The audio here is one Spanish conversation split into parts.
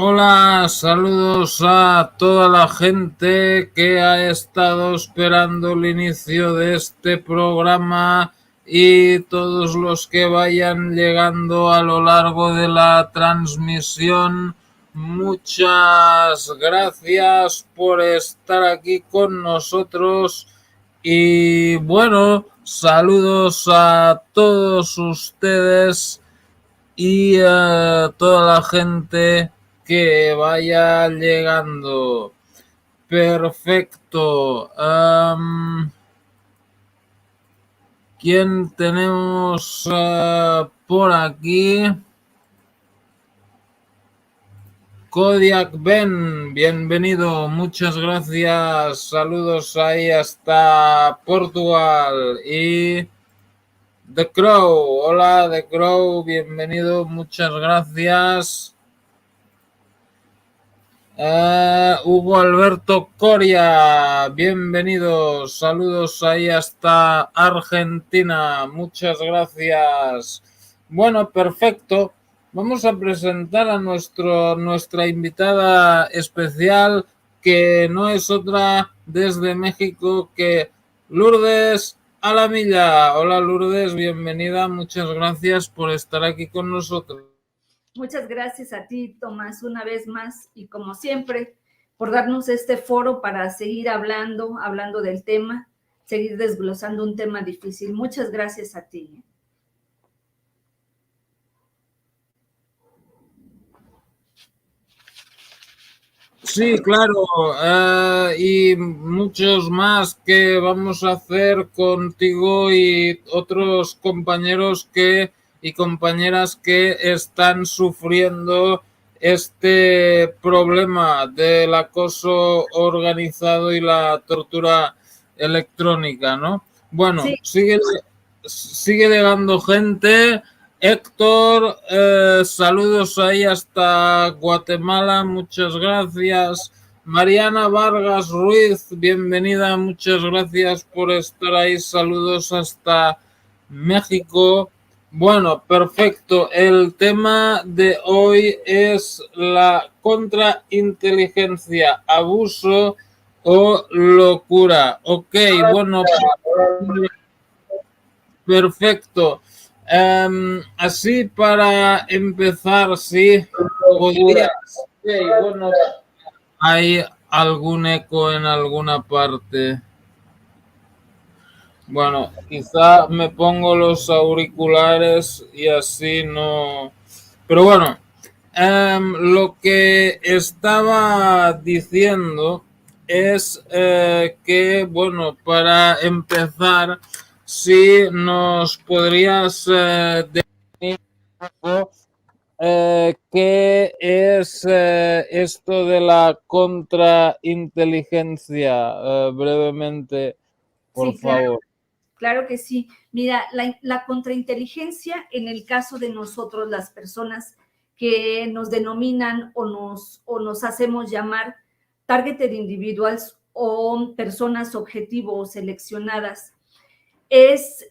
Hola, saludos a toda la gente que ha estado esperando el inicio de este programa y todos los que vayan llegando a lo largo de la transmisión. Muchas gracias por estar aquí con nosotros y bueno, saludos a todos ustedes y a toda la gente que vaya llegando. Perfecto. ¿Quién tenemos por aquí? Kodiak Ben, bienvenido, muchas gracias. Saludos ahí hasta Portugal. Y The Crow, hola The Crow, bienvenido, muchas gracias. Hugo Alberto Coria, bienvenido, saludos ahí hasta Argentina, muchas gracias. Bueno, perfecto. Vamos a presentar a nuestra invitada especial, que no es otra desde México que Lourdes Alamilla. Hola Lourdes, bienvenida, muchas gracias por estar aquí con nosotros. Muchas gracias a ti, Tomás, una vez más y como siempre, por darnos este foro para seguir hablando del tema, seguir desglosando un tema difícil. Muchas gracias a ti. Sí, claro, y muchos más que vamos a hacer contigo y otros compañeros y compañeras que están sufriendo este problema del acoso organizado y la tortura electrónica, ¿no? Bueno, sí. sigue llegando gente. Héctor, saludos ahí hasta Guatemala, muchas gracias. Mariana Vargas Ruiz, bienvenida, muchas gracias por estar ahí, saludos hasta México. Bueno, perfecto. El tema de hoy es la contrainteligencia, abuso o locura. Ok, bueno, perfecto. Así para empezar, sí, podrías. Okay, bueno, ¿hay algún eco en alguna parte? Bueno, quizá me pongo los auriculares y así no. Pero bueno, lo que estaba diciendo es que, bueno, para empezar, si nos podrías definir un poco qué es esto de la contrainteligencia, brevemente, por Sí, claro. favor. Claro que sí. Mira, la contrainteligencia en el caso de nosotros, las personas que nos denominan o nos hacemos llamar targeted individuals o personas objetivo o seleccionadas, es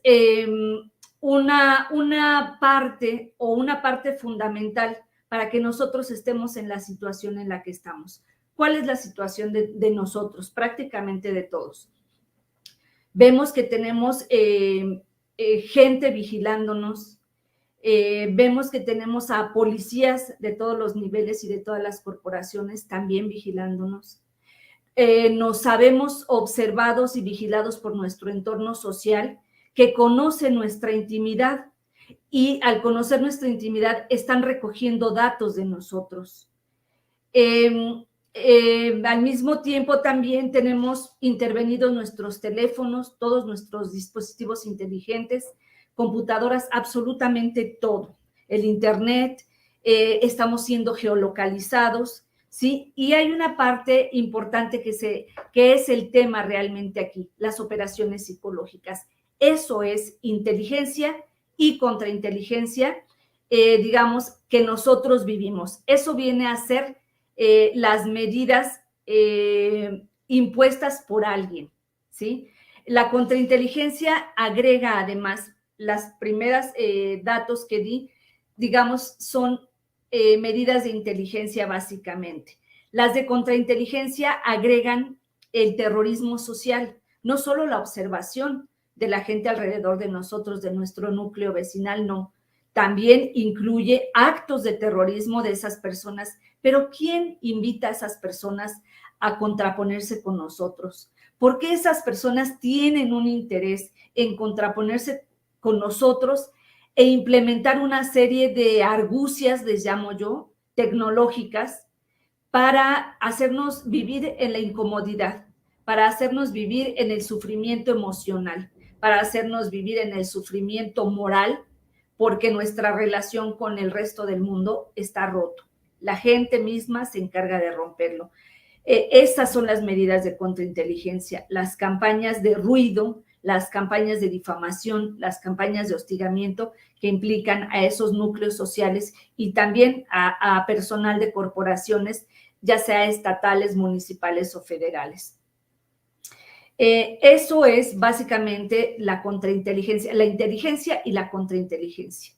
una parte o una parte fundamental para que nosotros estemos en la situación en la que estamos. ¿Cuál es la situación de nosotros? Prácticamente de todos. Vemos que tenemos gente vigilándonos, vemos que tenemos a policías de todos los niveles y de todas las corporaciones también vigilándonos. Nos sabemos observados y vigilados por nuestro entorno social que conoce nuestra intimidad y al conocer nuestra intimidad están recogiendo datos de nosotros. Al mismo tiempo también tenemos intervenidos nuestros teléfonos, todos nuestros dispositivos inteligentes, computadoras, absolutamente todo. El internet, estamos siendo geolocalizados, ¿sí? Y hay una parte importante que es el tema realmente aquí, las operaciones psicológicas. Eso es inteligencia y contrainteligencia, digamos, que nosotros vivimos. Eso viene a ser las medidas impuestas por alguien, ¿sí? La contrainteligencia agrega además las primeras datos que di, digamos, son medidas de inteligencia básicamente. Las de contrainteligencia agregan el terrorismo social, no solo la observación de la gente alrededor de nosotros, de nuestro núcleo vecinal, no. También incluye actos de terrorismo de esas personas. Pero ¿quién invita a esas personas a contraponerse con nosotros? ¿Por qué esas personas tienen un interés en contraponerse con nosotros e implementar una serie de argucias, les llamo yo, tecnológicas, para hacernos vivir en la incomodidad, para hacernos vivir en el sufrimiento emocional, para hacernos vivir en el sufrimiento moral, porque nuestra relación con el resto del mundo está roto? La gente misma se encarga de romperlo. Esas son las medidas de contrainteligencia, las campañas de ruido, las campañas de difamación, las campañas de hostigamiento que implican a esos núcleos sociales y también a personal de corporaciones, ya sea estatales, municipales o federales. Eso es básicamente la contrainteligencia, la inteligencia y la contrainteligencia.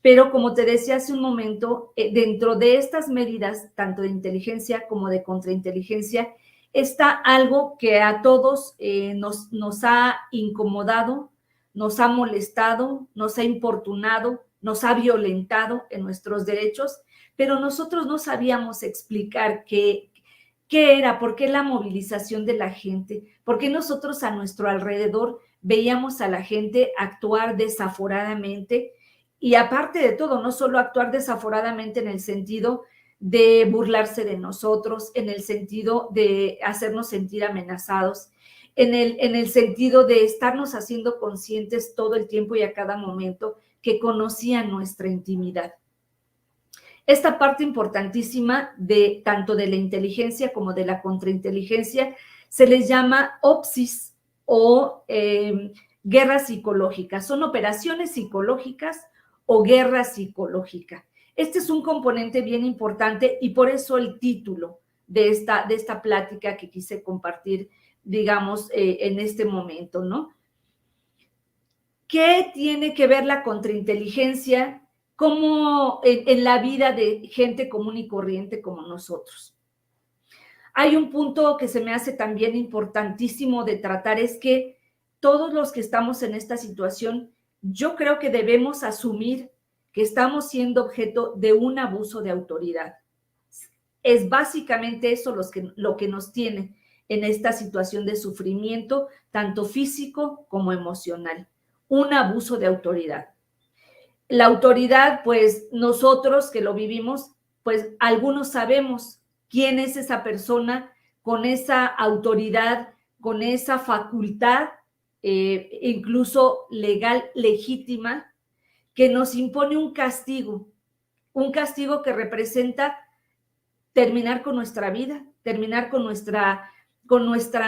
Pero como te decía hace un momento, dentro de estas medidas, tanto de inteligencia como de contrainteligencia, está algo que a todos nos ha incomodado, nos ha molestado, nos ha importunado, nos ha violentado en nuestros derechos, pero nosotros no sabíamos explicar qué era, por qué la movilización de la gente, por qué nosotros a nuestro alrededor veíamos a la gente actuar desaforadamente. Y aparte de todo, no solo actuar desaforadamente en el sentido de burlarse de nosotros, en el sentido de hacernos sentir amenazados, en el sentido de estarnos haciendo conscientes todo el tiempo y a cada momento que conocían nuestra intimidad. Esta parte importantísima de tanto de la inteligencia como de la contrainteligencia se les llama OPSIS o guerra psicológica. Son operaciones psicológicas o guerra psicológica. Este es un componente bien importante y por eso el título de esta plática que quise compartir, digamos, en este momento, ¿no? ¿Qué tiene que ver la contrainteligencia como en la vida de gente común y corriente como nosotros? Hay un punto que se me hace también importantísimo de tratar, es que todos los que estamos en esta situación, yo creo que debemos asumir que estamos siendo objeto de un abuso de autoridad. Es básicamente eso lo que nos tiene en esta situación de sufrimiento, tanto físico como emocional. Un abuso de autoridad. La autoridad, pues nosotros que lo vivimos, pues algunos sabemos quién es esa persona con esa autoridad, con esa facultad, incluso legal, legítima, que nos impone un castigo que representa terminar con nuestra vida, terminar con nuestra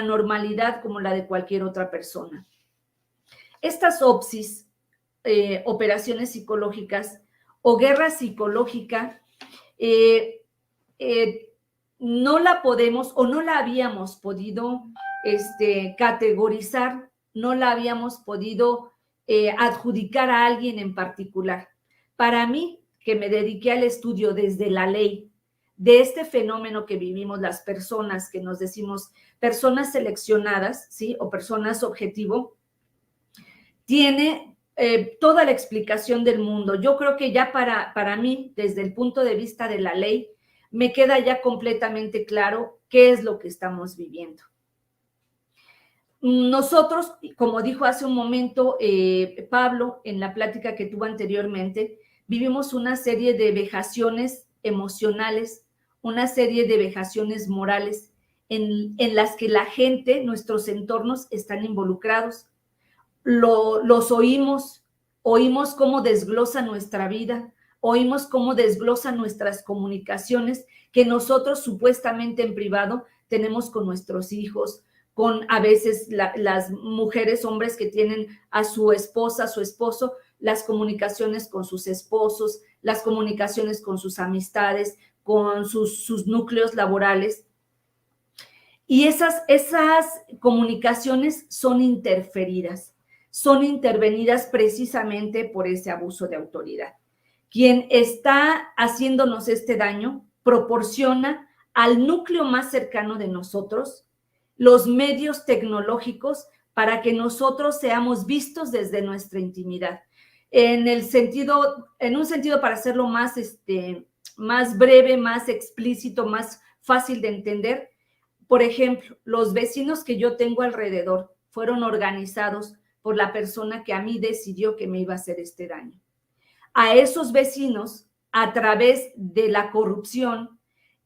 normalidad como la de cualquier otra persona. Estas OPSIS, operaciones psicológicas o guerra psicológica, no la podemos o no la habíamos podido categorizar, no la habíamos podido adjudicar a alguien en particular. Para mí, que me dediqué al estudio desde la ley de este fenómeno que vivimos las personas, que nos decimos personas seleccionadas, ¿sí? O personas objetivo, tiene toda la explicación del mundo. Yo creo que ya para mí, desde el punto de vista de la ley, me queda ya completamente claro qué es lo que estamos viviendo. Nosotros, como dijo hace un momento Pablo en la plática que tuvo anteriormente, vivimos una serie de vejaciones emocionales, una serie de vejaciones morales en las que la gente, nuestros entornos están involucrados. Los oímos cómo desglosa nuestra vida, oímos cómo desglosan nuestras comunicaciones que nosotros supuestamente en privado tenemos con nuestros hijos, con a veces las mujeres, hombres que tienen a su esposa, a su esposo, las comunicaciones con sus esposos, las comunicaciones con sus amistades, con sus núcleos laborales. Y esas comunicaciones son interferidas, son intervenidas precisamente por ese abuso de autoridad. quien está haciéndonos este daño proporciona al núcleo más cercano de nosotros los medios tecnológicos para que nosotros seamos vistos desde nuestra intimidad. En un sentido para hacerlo más, más breve, más explícito, más fácil de entender, por ejemplo, los vecinos que yo tengo alrededor fueron organizados por la persona que a mí decidió que me iba a hacer este daño. A esos vecinos, a través de la corrupción,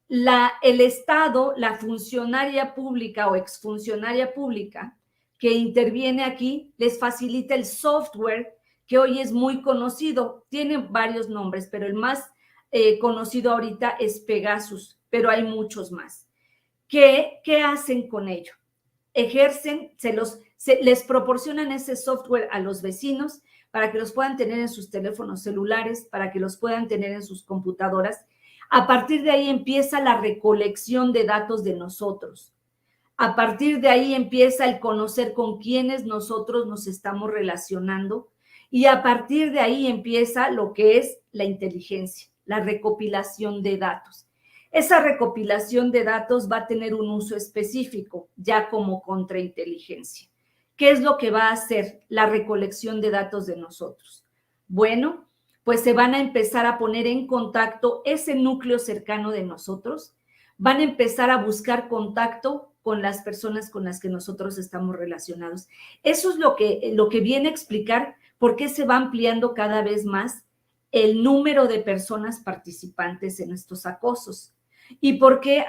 el Estado, la funcionaria pública o exfuncionaria pública que interviene aquí, les facilita el software que hoy es muy conocido. Tiene varios nombres, pero el más conocido ahorita es Pegasus, pero hay muchos más. ¿Qué hacen con ello? Les proporcionan ese software a los vecinos para que los puedan tener en sus teléfonos celulares, para que los puedan tener en sus computadoras. A partir de ahí empieza la recolección de datos de nosotros. A partir de ahí empieza el conocer con quiénes nosotros nos estamos relacionando y a partir de ahí empieza lo que es la inteligencia, la recopilación de datos. Esa recopilación de datos va a tener un uso específico, ya como contrainteligencia. ¿Qué es lo que va a hacer la recolección de datos de nosotros? Bueno, pues se van a empezar a poner en contacto ese núcleo cercano de nosotros, van a empezar a buscar contacto con las personas con las que nosotros estamos relacionados. Eso es lo que viene a explicar por qué se va ampliando cada vez más el número de personas participantes en estos acosos. Y por qué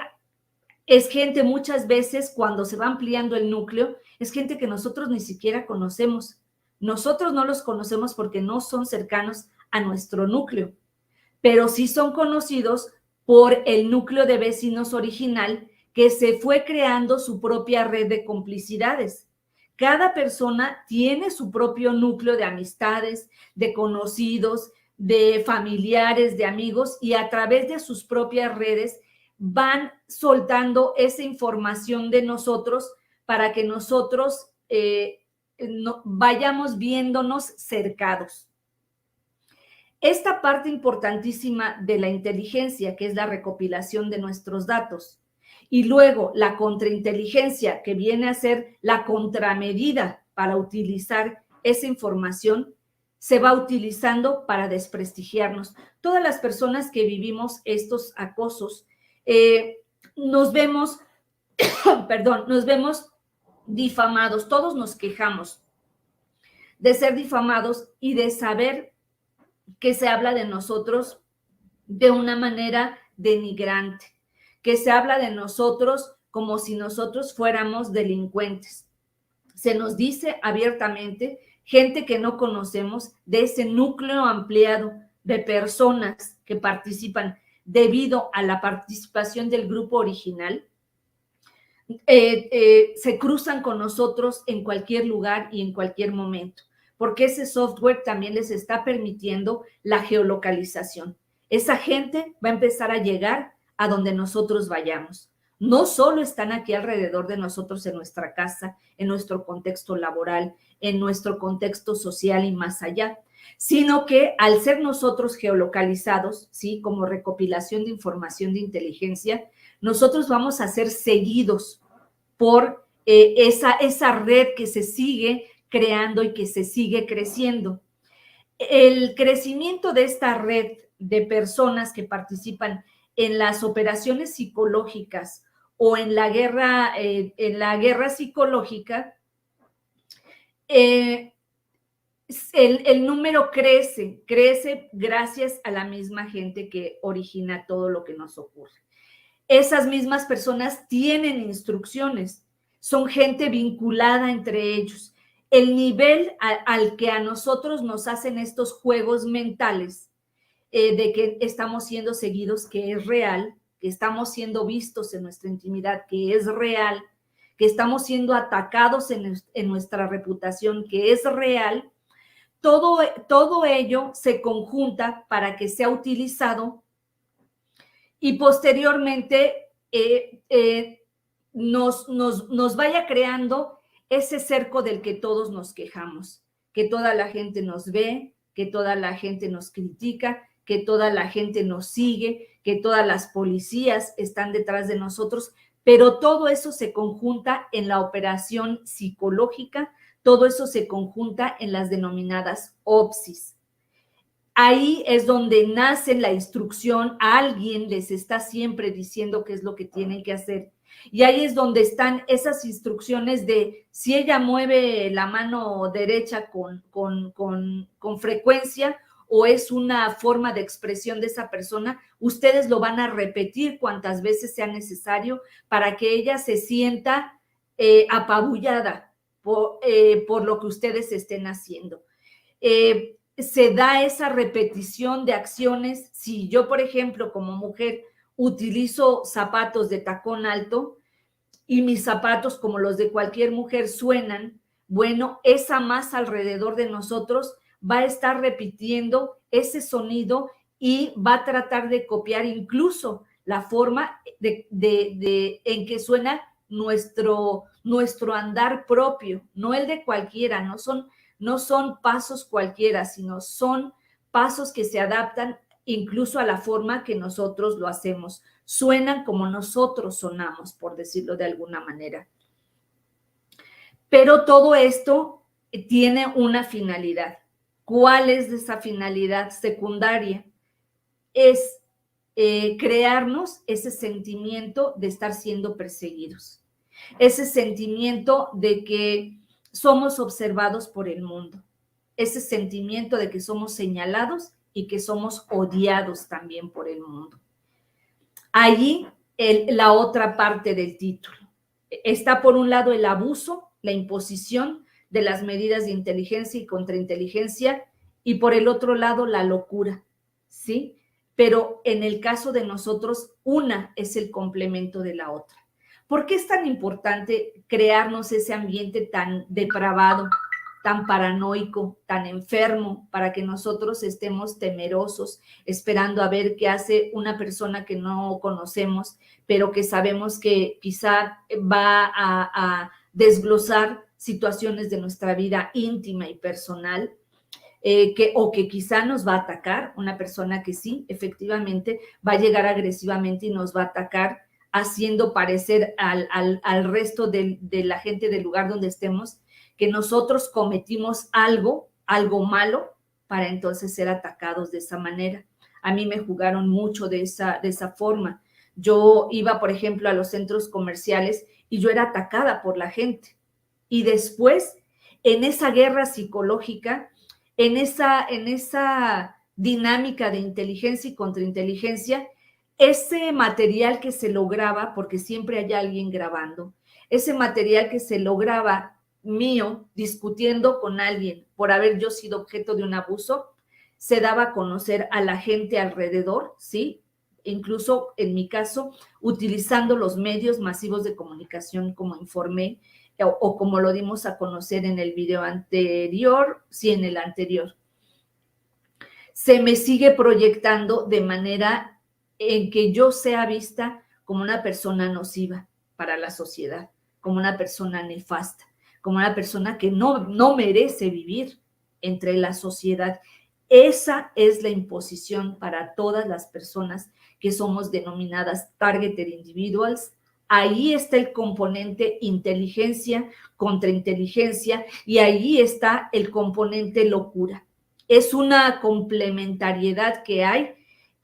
es gente muchas veces cuando se va ampliando el núcleo, es gente que nosotros ni siquiera conocemos. Nosotros no los conocemos porque no son cercanos a nuestro núcleo, pero sí son conocidos por el núcleo de vecinos original que se fue creando su propia red de complicidades. Cada persona tiene su propio núcleo de amistades, de conocidos, de familiares, de amigos, y a través de sus propias redes van soltando esa información de nosotros para que nosotros vayamos viéndonos cercados. Esta parte importantísima de la inteligencia, que es la recopilación de nuestros datos, y luego la contrainteligencia, que viene a ser la contramedida para utilizar esa información, se va utilizando para desprestigiarnos. Todas las personas que vivimos estos acosos, nos vemos difamados, todos nos quejamos de ser difamados y de saber que se habla de nosotros de una manera denigrante, que se habla de nosotros como si nosotros fuéramos delincuentes. Se nos dice abiertamente, gente que no conocemos, de ese núcleo ampliado de personas que participan debido a la participación del grupo original, se cruzan con nosotros en cualquier lugar y en cualquier momento, porque ese software también les está permitiendo la geolocalización. Esa gente va a empezar a llegar a donde nosotros vayamos. No solo están aquí alrededor de nosotros en nuestra casa, en nuestro contexto laboral, en nuestro contexto social y más allá, sino que al ser nosotros geolocalizados, ¿sí? Como recopilación de información de inteligencia, nosotros vamos a ser seguidos por esa red que se sigue creando y que se sigue creciendo. El crecimiento de esta red de personas que participan en las operaciones psicológicas o en la guerra psicológica, el número crece gracias a la misma gente que origina todo lo que nos ocurre. Esas mismas personas tienen instrucciones, son gente vinculada entre ellos. El nivel al que a nosotros nos hacen estos juegos mentales de que estamos siendo seguidos, que es real, que estamos siendo vistos en nuestra intimidad, que es real, que estamos siendo atacados en nuestra reputación, que es real, todo ello se conjunta para que sea utilizado y posteriormente nos vaya creando ese cerco del que todos nos quejamos, que toda la gente nos ve, que toda la gente nos critica, que toda la gente nos sigue, que todas las policías están detrás de nosotros, pero todo eso se conjunta en la operación psicológica, todo eso se conjunta en las denominadas OPSIs. Ahí es donde nace la instrucción, alguien les está siempre diciendo qué es lo que tienen que hacer. Y ahí es donde están esas instrucciones de si ella mueve la mano derecha con frecuencia o es una forma de expresión de esa persona, ustedes lo van a repetir cuantas veces sea necesario para que ella se sienta apabullada por lo que ustedes estén haciendo. Se da esa repetición de acciones. Si yo, por ejemplo, como mujer, utilizo zapatos de tacón alto y mis zapatos, como los de cualquier mujer, suenan, bueno, esa masa alrededor de nosotros va a estar repitiendo ese sonido y va a tratar de copiar incluso la forma en que suena nuestro andar propio, no el de cualquiera, no son pasos cualquiera, sino son pasos que se adaptan incluso a la forma que nosotros lo hacemos. Suenan como nosotros sonamos, por decirlo de alguna manera. Pero todo esto tiene una finalidad. ¿Cuál es esa finalidad secundaria? Es crearnos ese sentimiento de estar siendo perseguidos, ese sentimiento de que somos observados por el mundo, ese sentimiento de que somos señalados y que somos odiados también por el mundo. Allí la otra parte del título. Está por un lado el abuso, la imposición de las medidas de inteligencia y contrainteligencia, y por el otro lado la locura, ¿sí? Pero en el caso de nosotros, una es el complemento de la otra. ¿Por qué es tan importante crearnos ese ambiente tan depravado, tan paranoico, tan enfermo, para que nosotros estemos temerosos, esperando a ver qué hace una persona que no conocemos, pero que sabemos que quizá va a desglosar situaciones de nuestra vida íntima y personal? O que quizá nos va a atacar, una persona que sí, efectivamente, va a llegar agresivamente y nos va a atacar, haciendo parecer al resto de la gente del lugar donde estemos que nosotros cometimos algo malo para entonces ser atacados de esa manera. A mí me jugaron mucho de esa forma. Yo iba, por ejemplo, a los centros comerciales y yo era atacada por la gente. Y después, en esa guerra psicológica, en esa dinámica de inteligencia y contrainteligencia, ese material que se lograba, porque siempre hay alguien grabando, ese material que se lograba mío discutiendo con alguien por haber yo sido objeto de un abuso, se daba a conocer a la gente alrededor, ¿sí? Incluso en mi caso, utilizando los medios masivos de comunicación, como informé, o como lo dimos a conocer en el video anterior, sí, en el anterior. Se me sigue proyectando de manera en que yo sea vista como una persona nociva para la sociedad, como una persona nefasta, como una persona que no merece vivir entre la sociedad. Esa es la imposición para todas las personas que somos denominadas targeted individuals. Ahí está el componente inteligencia contra inteligencia y ahí está el componente locura. Es una complementariedad que hay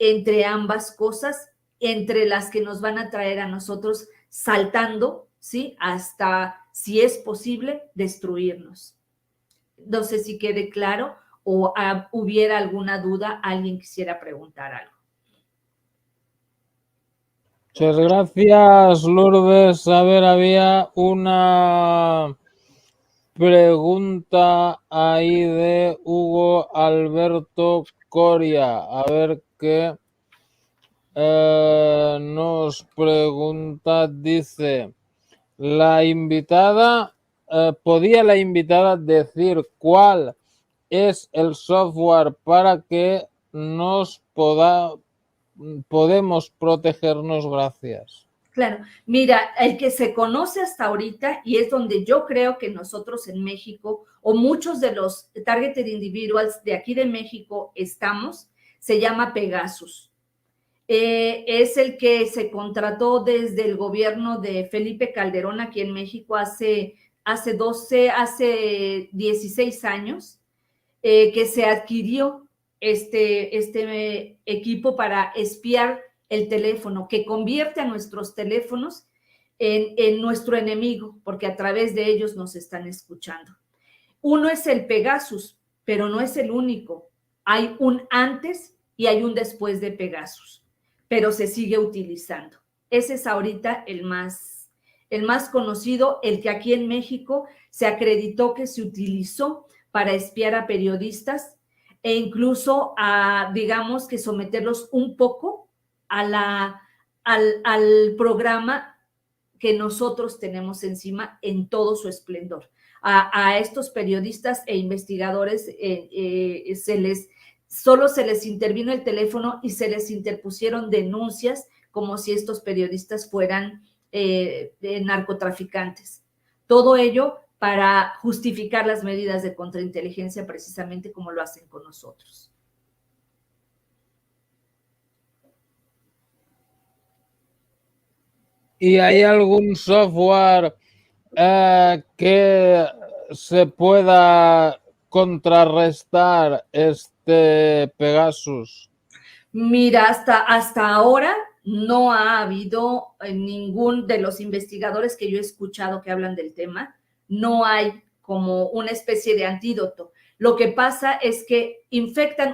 entre ambas cosas, entre las que nos van a traer a nosotros saltando, ¿sí? Hasta, si es posible, destruirnos. No sé si quede claro o hubiera alguna duda, alguien quisiera preguntar algo. Muchas gracias, Lourdes. A ver, había una pregunta ahí de Hugo Alberto Coria. A ver qué nos pregunta. Dice, ¿podía la invitada decir cuál es el software para que nos podemos protegernos? Gracias. Claro, mira, el que se conoce hasta ahorita, y es donde yo creo que nosotros en México, o muchos de los targeted individuals de aquí de México estamos, se llama Pegasus. Es el que se contrató desde el gobierno de Felipe Calderón aquí en México hace 16 años, que se adquirió este equipo para espiar el teléfono, que convierte a nuestros teléfonos en nuestro enemigo, porque a través de ellos nos están escuchando. Uno es el Pegasus, pero no es el único. Hay un antes y hay un después de Pegasus, pero se sigue utilizando. Ese es ahorita el más conocido, el que aquí en México se acreditó que se utilizó para espiar a periodistas e incluso digamos que someterlos un poco al programa que nosotros tenemos encima en todo su esplendor. A estos periodistas e investigadores solo se les intervino el teléfono y se les interpusieron denuncias como si estos periodistas fueran narcotraficantes. Todo ello para justificar las medidas de contrainteligencia, precisamente como lo hacen con nosotros. ¿Y hay algún software que se pueda contrarrestar este Pegasus? Mira, hasta ahora no ha habido ningún de los investigadores que yo he escuchado que hablan del tema, no hay como una especie de antídoto. Lo que pasa es que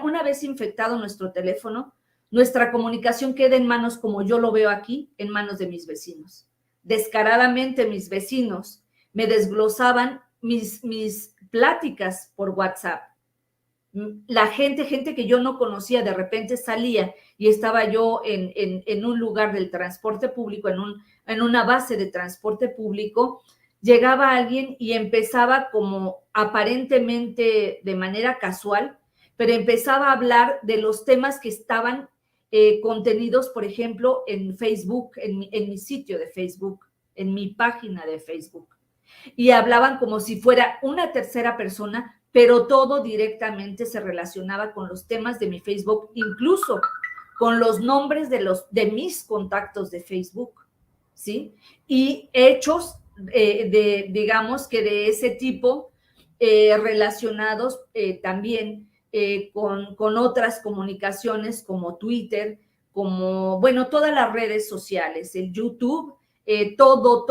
una vez infectado nuestro teléfono, nuestra comunicación queda en manos, como yo lo veo aquí, en manos de mis vecinos. Descaradamente mis vecinos me desglosaban mis pláticas por WhatsApp. La gente que yo no conocía, de repente salía y estaba yo en un lugar del transporte público, en una base de transporte público, llegaba alguien y empezaba como aparentemente de manera casual, pero empezaba a hablar de los temas que estaban contenidos, por ejemplo, en Facebook, en mi sitio de Facebook, en mi página de Facebook. Y hablaban como si fuera una tercera persona, pero todo directamente se relacionaba con los temas de mi Facebook, incluso con los nombres de mis contactos de Facebook, ¿sí? Y hechos, digamos que de ese tipo, relacionados también con otras comunicaciones como Twitter, como, bueno, todas las redes sociales, el YouTube, todo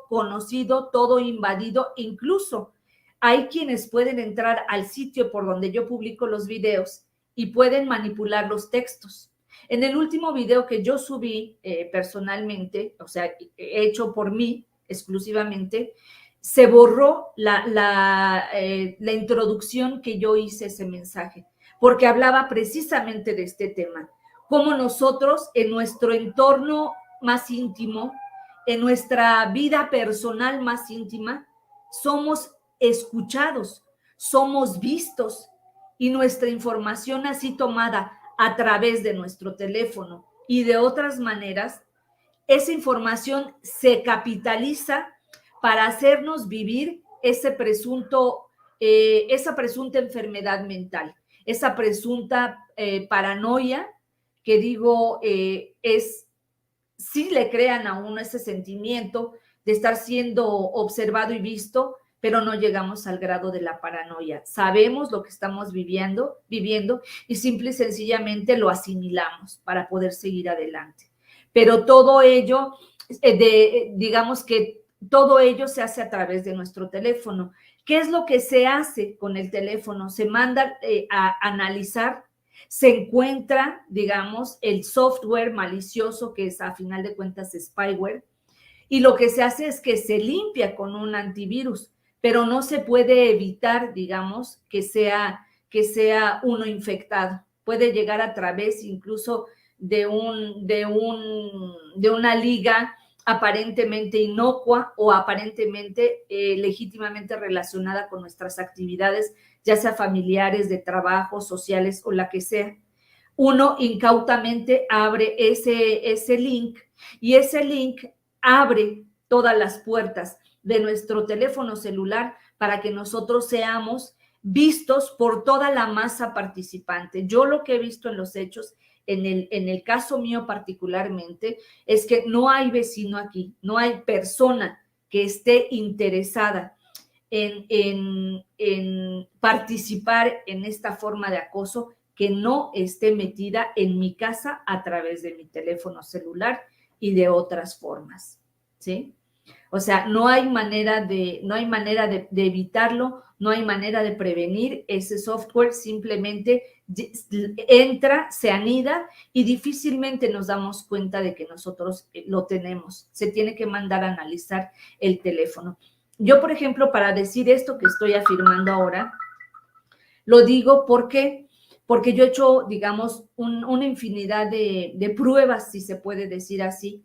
conocido, todo invadido, incluso hay quienes pueden entrar al sitio por donde yo publico los videos y pueden manipular los textos. En el último video que yo subí personalmente, o sea, hecho por mí exclusivamente, se borró la introducción que yo hice a ese mensaje, porque hablaba precisamente de este tema, cómo nosotros en nuestro entorno más íntimo, en nuestra vida personal más íntima, somos escuchados, somos vistos y nuestra información así tomada a través de nuestro teléfono y de otras maneras, esa información se capitaliza para hacernos vivir esa presunta enfermedad mental, esa presunta paranoia que digo sí le crean a uno ese sentimiento de estar siendo observado y visto, pero no llegamos al grado de la paranoia. Sabemos lo que estamos viviendo y simple y sencillamente lo asimilamos para poder seguir adelante. Pero todo ello, digamos que todo ello se hace a través de nuestro teléfono. ¿Qué es lo que se hace con el teléfono? Se manda a analizar, se encuentra, digamos, el software malicioso, que es a final de cuentas spyware, y lo que se hace es que se limpia con un antivirus, pero no se puede evitar, digamos, que sea uno infectado. Puede llegar a través incluso de una liga aparentemente inocua o aparentemente legítimamente relacionada con nuestras actividades, ya sea familiares, de trabajo, sociales o la que sea. Uno incautamente abre ese link y ese link abre todas las puertas de nuestro teléfono celular para que nosotros seamos vistos por toda la masa participante. Yo lo que he visto en los hechos, en el caso mío particularmente, es que no hay vecino aquí, no hay persona que esté interesada en participar en esta forma de acoso que no esté metida en mi casa a través de mi teléfono celular y de otras formas, ¿sí? O sea, no hay manera de evitarlo, no hay manera de prevenir. Ese software simplemente entra, se anida y difícilmente nos damos cuenta de que nosotros lo tenemos. Se tiene que mandar a analizar el teléfono. Yo, por ejemplo, para decir esto que estoy afirmando ahora, lo digo porque yo he hecho, digamos, una infinidad de pruebas, si se puede decir así,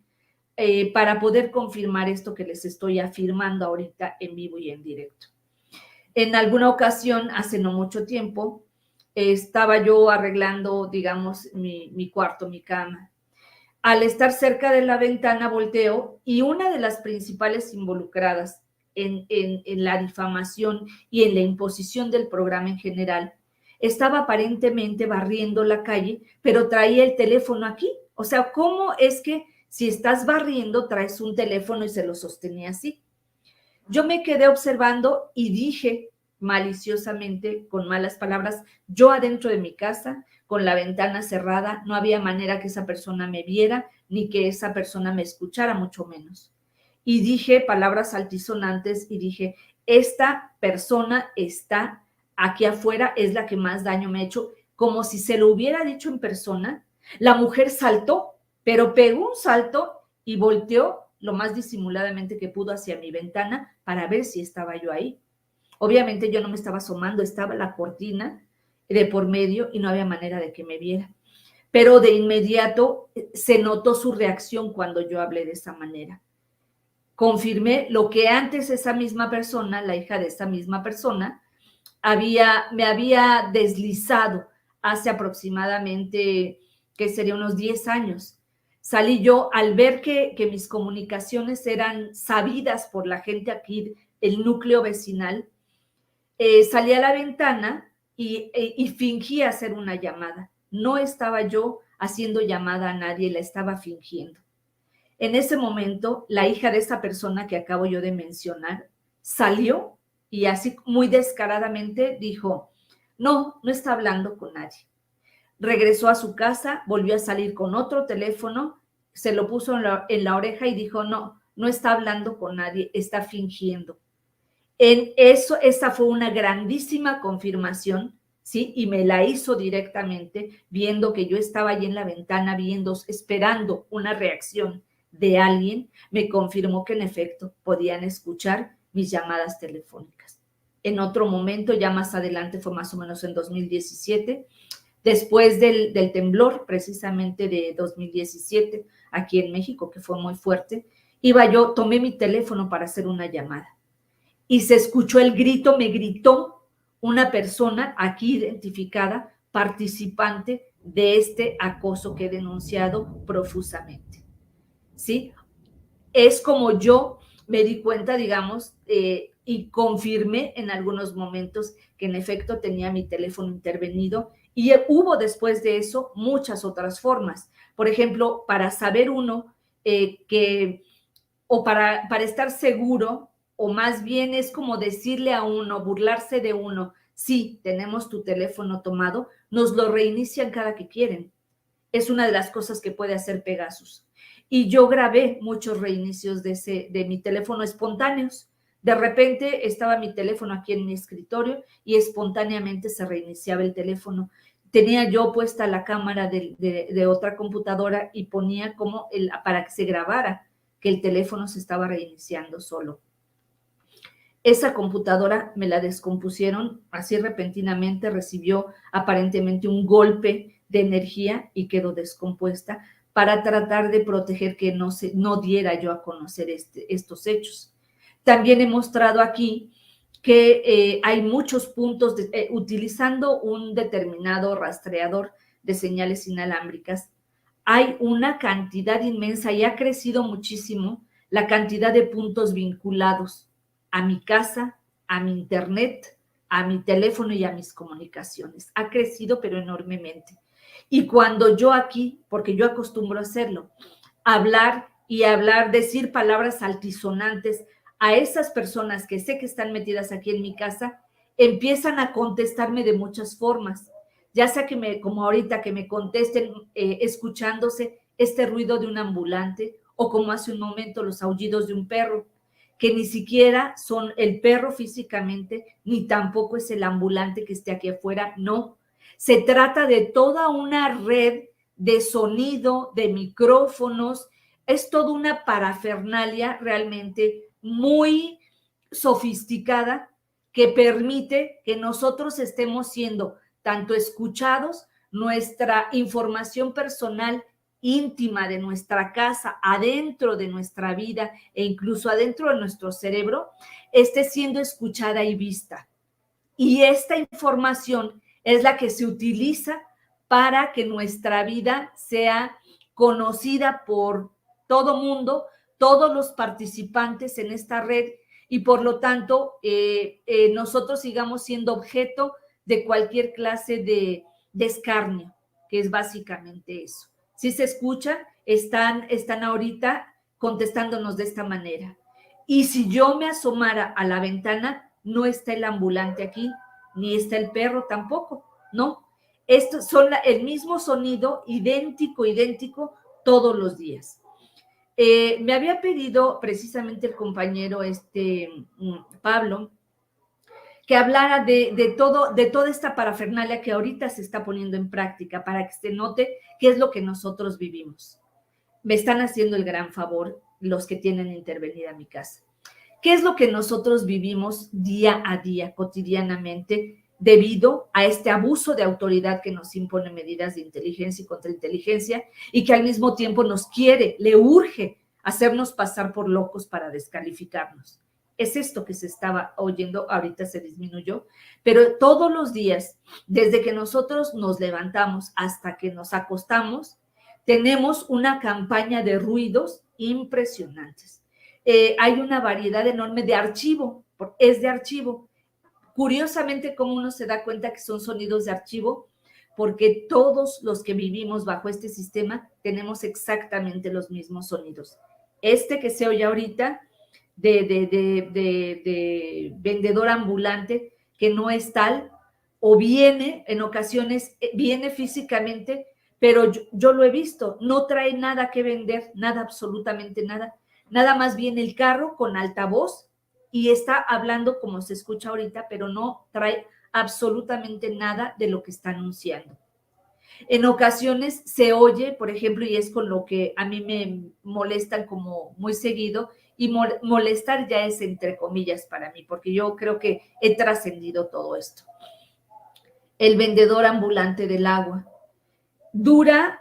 para poder confirmar esto que les estoy afirmando ahorita en vivo y en directo. En alguna ocasión, hace no mucho tiempo, estaba yo arreglando, digamos, mi cuarto, mi cama. Al estar cerca de la ventana, volteo y una de las principales involucradas en la difamación y en la imposición del programa en general estaba aparentemente barriendo la calle, pero traía el teléfono aquí. O sea, ¿cómo es que si estás barriendo traes un teléfono y se lo sostenía así? Yo me quedé observando y dije maliciosamente, con malas palabras, yo adentro de mi casa, con la ventana cerrada, no había manera que esa persona me viera ni que esa persona me escuchara, mucho menos. Y dije palabras altisonantes y dije, esta persona está aquí afuera, es la que más daño me ha hecho, como si se lo hubiera dicho en persona. La mujer saltó, pero pegó un salto y volteó lo más disimuladamente que pudo hacia mi ventana para ver si estaba yo ahí. Obviamente yo no me estaba asomando, estaba la cortina de por medio y no había manera de que me viera. Pero de inmediato se notó su reacción cuando yo hablé de esa manera. Confirmé lo que antes esa misma persona, la hija de esa misma persona, me había deslizado hace aproximadamente, que sería unos 10 años. Salí yo al ver que mis comunicaciones eran sabidas por la gente aquí, el núcleo vecinal, salí a la ventana y fingí hacer una llamada. No estaba yo haciendo llamada a nadie, la estaba fingiendo. En ese momento, la hija de esa persona que acabo yo de mencionar salió y así muy descaradamente dijo, no está hablando con nadie. Regresó a su casa, volvió a salir con otro teléfono, se lo puso en la oreja y dijo, no está hablando con nadie, está fingiendo. En eso, esa fue una grandísima confirmación, ¿sí? Y me la hizo directamente, viendo que yo estaba ahí en la ventana, esperando una reacción de alguien, me confirmó que en efecto podían escuchar mis llamadas telefónicas. En otro momento, ya más adelante, fue más o menos en 2017, después del temblor precisamente de 2017, aquí en México, que fue muy fuerte, tomé mi teléfono para hacer una llamada. Y se escuchó el grito, me gritó una persona aquí identificada, participante de este acoso que he denunciado profusamente. ¿Sí? Es como yo me di cuenta, digamos, y confirmé en algunos momentos que en efecto tenía mi teléfono intervenido y hubo después de eso muchas otras formas. Por ejemplo, para saber uno o para estar seguro, o más bien es como decirle a uno, burlarse de uno, sí, tenemos tu teléfono tomado, nos lo reinician cada que quieren. Es una de las cosas que puede hacer Pegasus. Y yo grabé muchos reinicios de mi teléfono espontáneos. De repente estaba mi teléfono aquí en mi escritorio y espontáneamente se reiniciaba el teléfono. Tenía yo puesta la cámara de otra computadora y ponía como para que se grabara que el teléfono se estaba reiniciando solo. Esa computadora me la descompusieron así repentinamente, recibió aparentemente un golpe de energía y quedó descompuesta para tratar de proteger que no diera yo a conocer estos hechos. También he mostrado aquí que hay muchos puntos, utilizando un determinado rastreador de señales inalámbricas, hay una cantidad inmensa y ha crecido muchísimo la cantidad de puntos vinculados a mi casa, a mi internet, a mi teléfono y a mis comunicaciones. Ha crecido, pero enormemente. Y cuando yo aquí, porque yo acostumbro a hacerlo, hablar y hablar, decir palabras altisonantes a esas personas que sé que están metidas aquí en mi casa, empiezan a contestarme de muchas formas. Ya sea que como ahorita, que me contesten escuchándose este ruido de un ambulante, o como hace un momento los aullidos de un perro, que ni siquiera son el perro físicamente, ni tampoco es el ambulante que esté aquí afuera, no. Se trata de toda una red de sonido, de micrófonos, es toda una parafernalia realmente muy sofisticada que permite que nosotros estemos siendo tanto escuchados, nuestra información personal íntima de nuestra casa, adentro de nuestra vida e incluso adentro de nuestro cerebro, esté siendo escuchada y vista. Y esta información es la que se utiliza para que nuestra vida sea conocida por todo mundo, todos los participantes en esta red, y por lo tanto nosotros sigamos siendo objeto de cualquier clase de escarnio, que es básicamente eso. Si se escucha, están ahorita contestándonos de esta manera. Y si yo me asomara a la ventana, no está el ambulante aquí, ni está el perro tampoco, ¿no? Estos son el mismo sonido, idéntico, todos los días. Me había pedido precisamente el compañero Pablo que hablara de toda esta parafernalia que ahorita se está poniendo en práctica para que se note qué es lo que nosotros vivimos. Me están haciendo el gran favor los que tienen intervenida mi casa. ¿Qué es lo que nosotros vivimos día a día, cotidianamente, debido a este abuso de autoridad que nos impone medidas de inteligencia y contrainteligencia y que al mismo tiempo nos quiere, le urge hacernos pasar por locos para descalificarnos? Es esto que se estaba oyendo, ahorita se disminuyó, pero todos los días, desde que nosotros nos levantamos hasta que nos acostamos, tenemos una campaña de ruidos impresionantes. Hay una variedad enorme de archivo, es de archivo. Curiosamente, ¿cómo uno se da cuenta que son sonidos de archivo? Porque todos los que vivimos bajo este sistema tenemos exactamente los mismos sonidos. Este que se oye ahorita de vendedor ambulante, que no es tal, o viene, en ocasiones, viene físicamente, pero yo lo he visto, no trae nada que vender, nada, absolutamente nada. Nada más viene el carro con altavoz y está hablando como se escucha ahorita, pero no trae absolutamente nada de lo que está anunciando. En ocasiones se oye, por ejemplo, y es con lo que a mí me molestan como muy seguido, y molestar ya es entre comillas para mí, porque yo creo que he trascendido todo esto. El vendedor ambulante del agua. Dura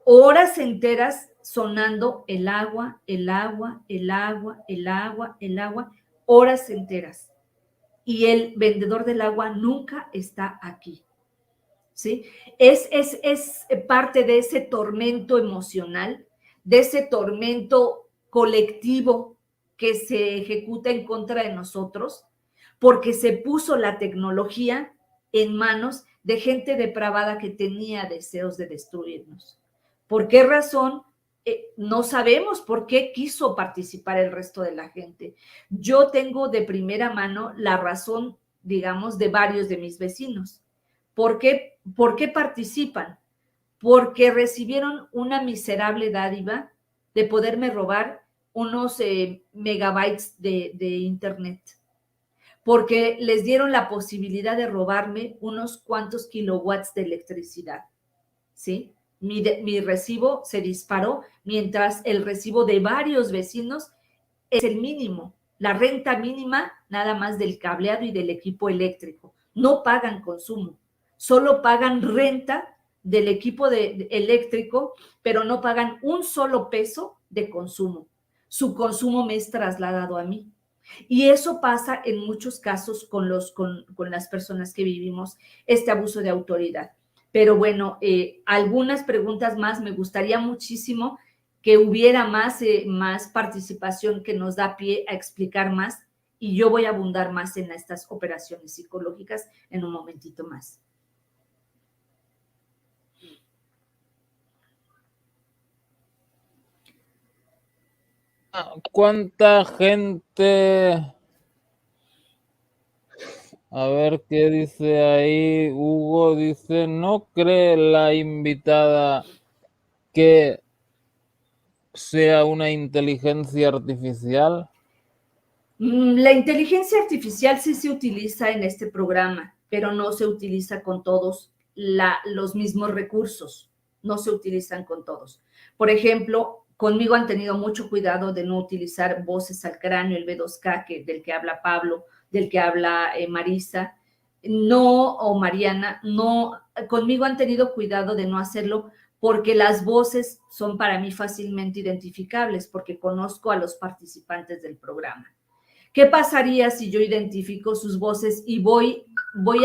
horas enteras sonando el agua, el agua, el agua, el agua, el agua, horas enteras. Y el vendedor del agua nunca está aquí, ¿sí? Es parte de ese tormento emocional, de ese tormento colectivo que se ejecuta en contra de nosotros, porque se puso la tecnología en manos de gente depravada que tenía deseos de destruirnos. ¿Por qué razón? No sabemos por qué quiso participar el resto de la gente. Yo tengo de primera mano la razón, digamos, de varios de mis vecinos. ¿Por qué participan? Porque recibieron una miserable dádiva de poderme robar unos megabytes de internet, porque les dieron la posibilidad de robarme unos cuantos kilowatts de electricidad, ¿sí? Mi recibo se disparó, mientras el recibo de varios vecinos es el mínimo, la renta mínima nada más del cableado y del equipo eléctrico. No pagan consumo, solo pagan renta del equipo eléctrico, pero no pagan un solo peso de consumo. Su consumo me es trasladado a mí. Y eso pasa en muchos casos con las personas que vivimos este abuso de autoridad. Pero bueno, algunas preguntas más. Me gustaría muchísimo que hubiera más participación que nos da pie a explicar más Y yo voy a abundar más en estas operaciones psicológicas en un momentito más. ¿Cuánta gente? A ver qué dice ahí. Hugo dice, ¿no cree la invitada que sea una inteligencia artificial? La inteligencia artificial sí se utiliza en este programa, pero no se utiliza con todos los mismos recursos, no se utilizan con todos. Por ejemplo, conmigo han tenido mucho cuidado de no utilizar voces al cráneo, el B2K, del que habla Pablo, del que habla Marisa, no, o Mariana, no, conmigo han tenido cuidado de no hacerlo porque las voces son para mí fácilmente identificables, porque conozco a los participantes del programa. ¿Qué pasaría si yo identifico sus voces y voy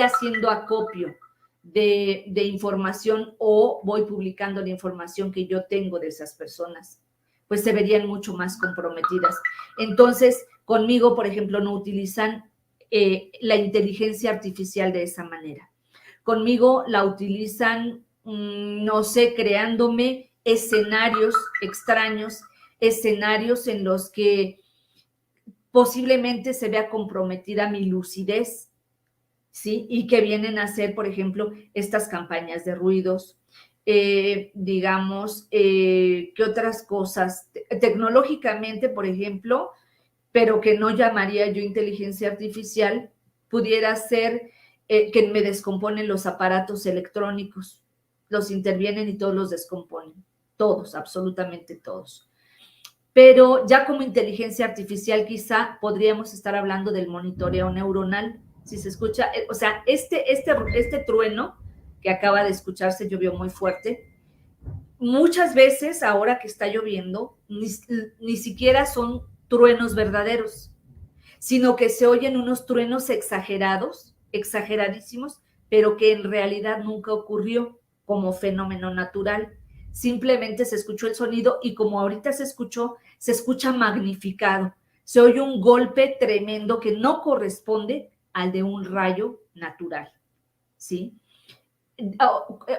haciendo acopio de información o voy publicando la información que yo tengo de esas personas? Pues se verían mucho más comprometidas. Entonces, conmigo, por ejemplo, no utilizan la inteligencia artificial de esa manera. Conmigo la utilizan, no sé, creándome escenarios extraños, escenarios en los que posiblemente se vea comprometida mi lucidez, ¿sí? Y que vienen a ser, por ejemplo, estas campañas de ruidos, digamos, ¿qué otras cosas? Tecnológicamente, por ejemplo, pero que no llamaría yo inteligencia artificial, pudiera ser que me descomponen los aparatos electrónicos, los intervienen y todos los descomponen, todos, absolutamente todos. Pero ya como inteligencia artificial quizá podríamos estar hablando del monitoreo neuronal, si se escucha, o sea, este trueno que acaba de escucharse llovió muy fuerte, muchas veces ahora que está lloviendo, ni siquiera son truenos verdaderos, sino que se oyen unos truenos exagerados, exageradísimos, pero que en realidad nunca ocurrió como fenómeno natural. Simplemente se escuchó el sonido y como ahorita se escucha magnificado. Se oye un golpe tremendo que no corresponde al de un rayo natural, ¿sí?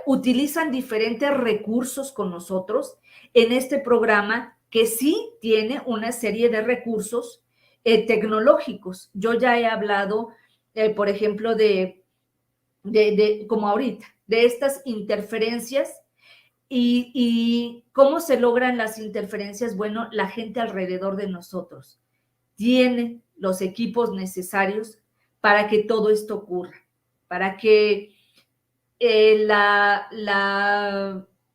Utilizan diferentes recursos con nosotros en este programa que sí tiene una serie de recursos tecnológicos. Yo ya he hablado, por ejemplo, como ahorita, de estas interferencias y cómo se logran las interferencias. Bueno, la gente alrededor de nosotros tiene los equipos necesarios para que todo esto ocurra, para que la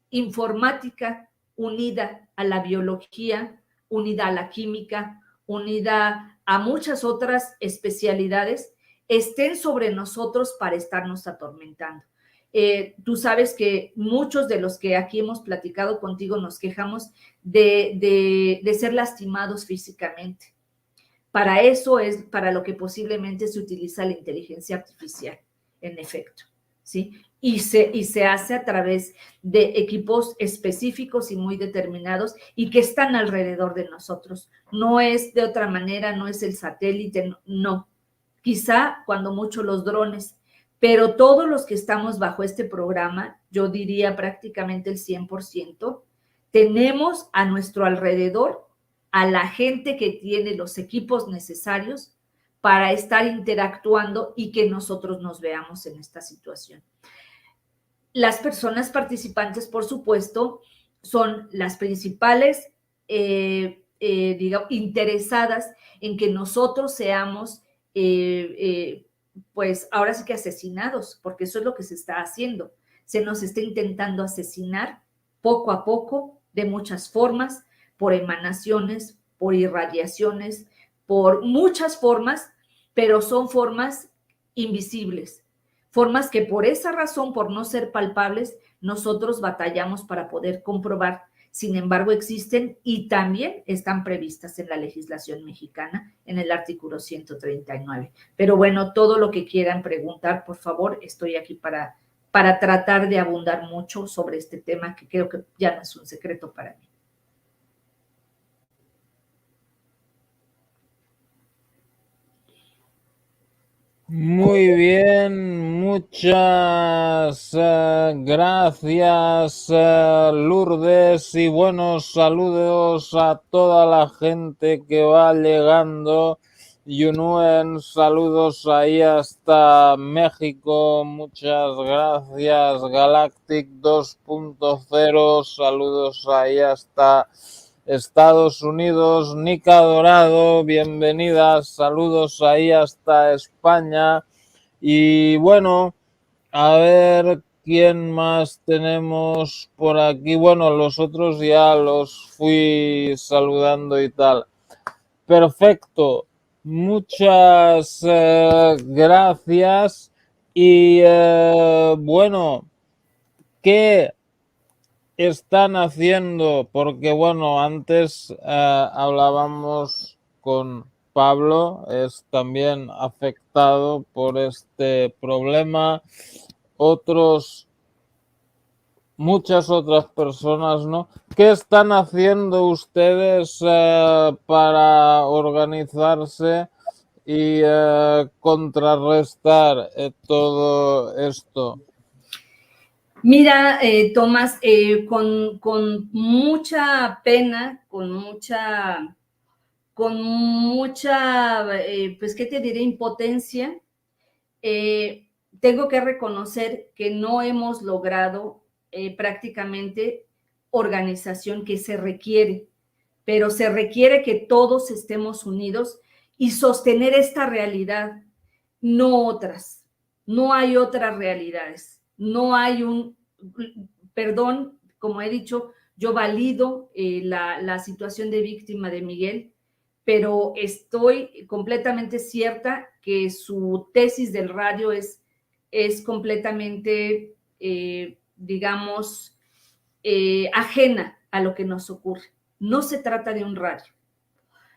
informática unida a la biología, unida a la química, unida a muchas otras especialidades, estén sobre nosotros para estarnos atormentando. Tú sabes que muchos de los que aquí hemos platicado contigo nos quejamos de ser lastimados físicamente. Para eso es para lo que posiblemente se utiliza la inteligencia artificial, en efecto, ¿sí? Y se hace a través de equipos específicos y muy determinados y que están alrededor de nosotros. No es de otra manera, no es el satélite, no. Quizá cuando mucho los drones, pero todos los que estamos bajo este programa, yo diría prácticamente el 100%, tenemos a nuestro alrededor a la gente que tiene los equipos necesarios para estar interactuando y que nosotros nos veamos en esta situación. Las personas participantes, por supuesto, son las principales, digamos, interesadas en que nosotros seamos, pues ahora sí que asesinados, porque eso es lo que se está haciendo. Se nos está intentando asesinar poco a poco, de muchas formas, por emanaciones, por irradiaciones, por muchas formas, pero son formas invisibles. Formas que por esa razón, por no ser palpables, nosotros batallamos para poder comprobar. Sin embargo, existen y también están previstas en la legislación mexicana en el artículo 139. Pero bueno, todo lo que quieran preguntar, por favor, estoy aquí para tratar de abundar mucho sobre este tema que creo que ya no es un secreto para mí. Muy bien, muchas gracias, Lourdes, y buenos saludos a toda la gente que va llegando. Yunuen, saludos ahí hasta México, muchas gracias. Galactic 2.0, saludos ahí hasta Estados Unidos. Nica Dorado, bienvenidas, saludos ahí hasta España. Y bueno, a ver quién más tenemos por aquí. Bueno, los otros ya los fui saludando y tal. Perfecto, muchas gracias. Y bueno, ¿qué están haciendo? Porque bueno, antes hablábamos con Pablo, es también afectado por este problema. Muchas otras personas, ¿no? ¿Qué están haciendo ustedes para organizarse y contrarrestar todo esto? Mira, Tomás, con mucha pena, pues, ¿qué te diré? Impotencia, tengo que reconocer que no hemos logrado prácticamente organización que se requiere, pero se requiere que todos estemos unidos y sostener esta realidad, no otras. No hay otras realidades. No hay perdón, como he dicho, yo valido la situación de víctima de Miguel, pero estoy completamente cierta que su tesis del radio es completamente, digamos, ajena a lo que nos ocurre. No se trata de un radio,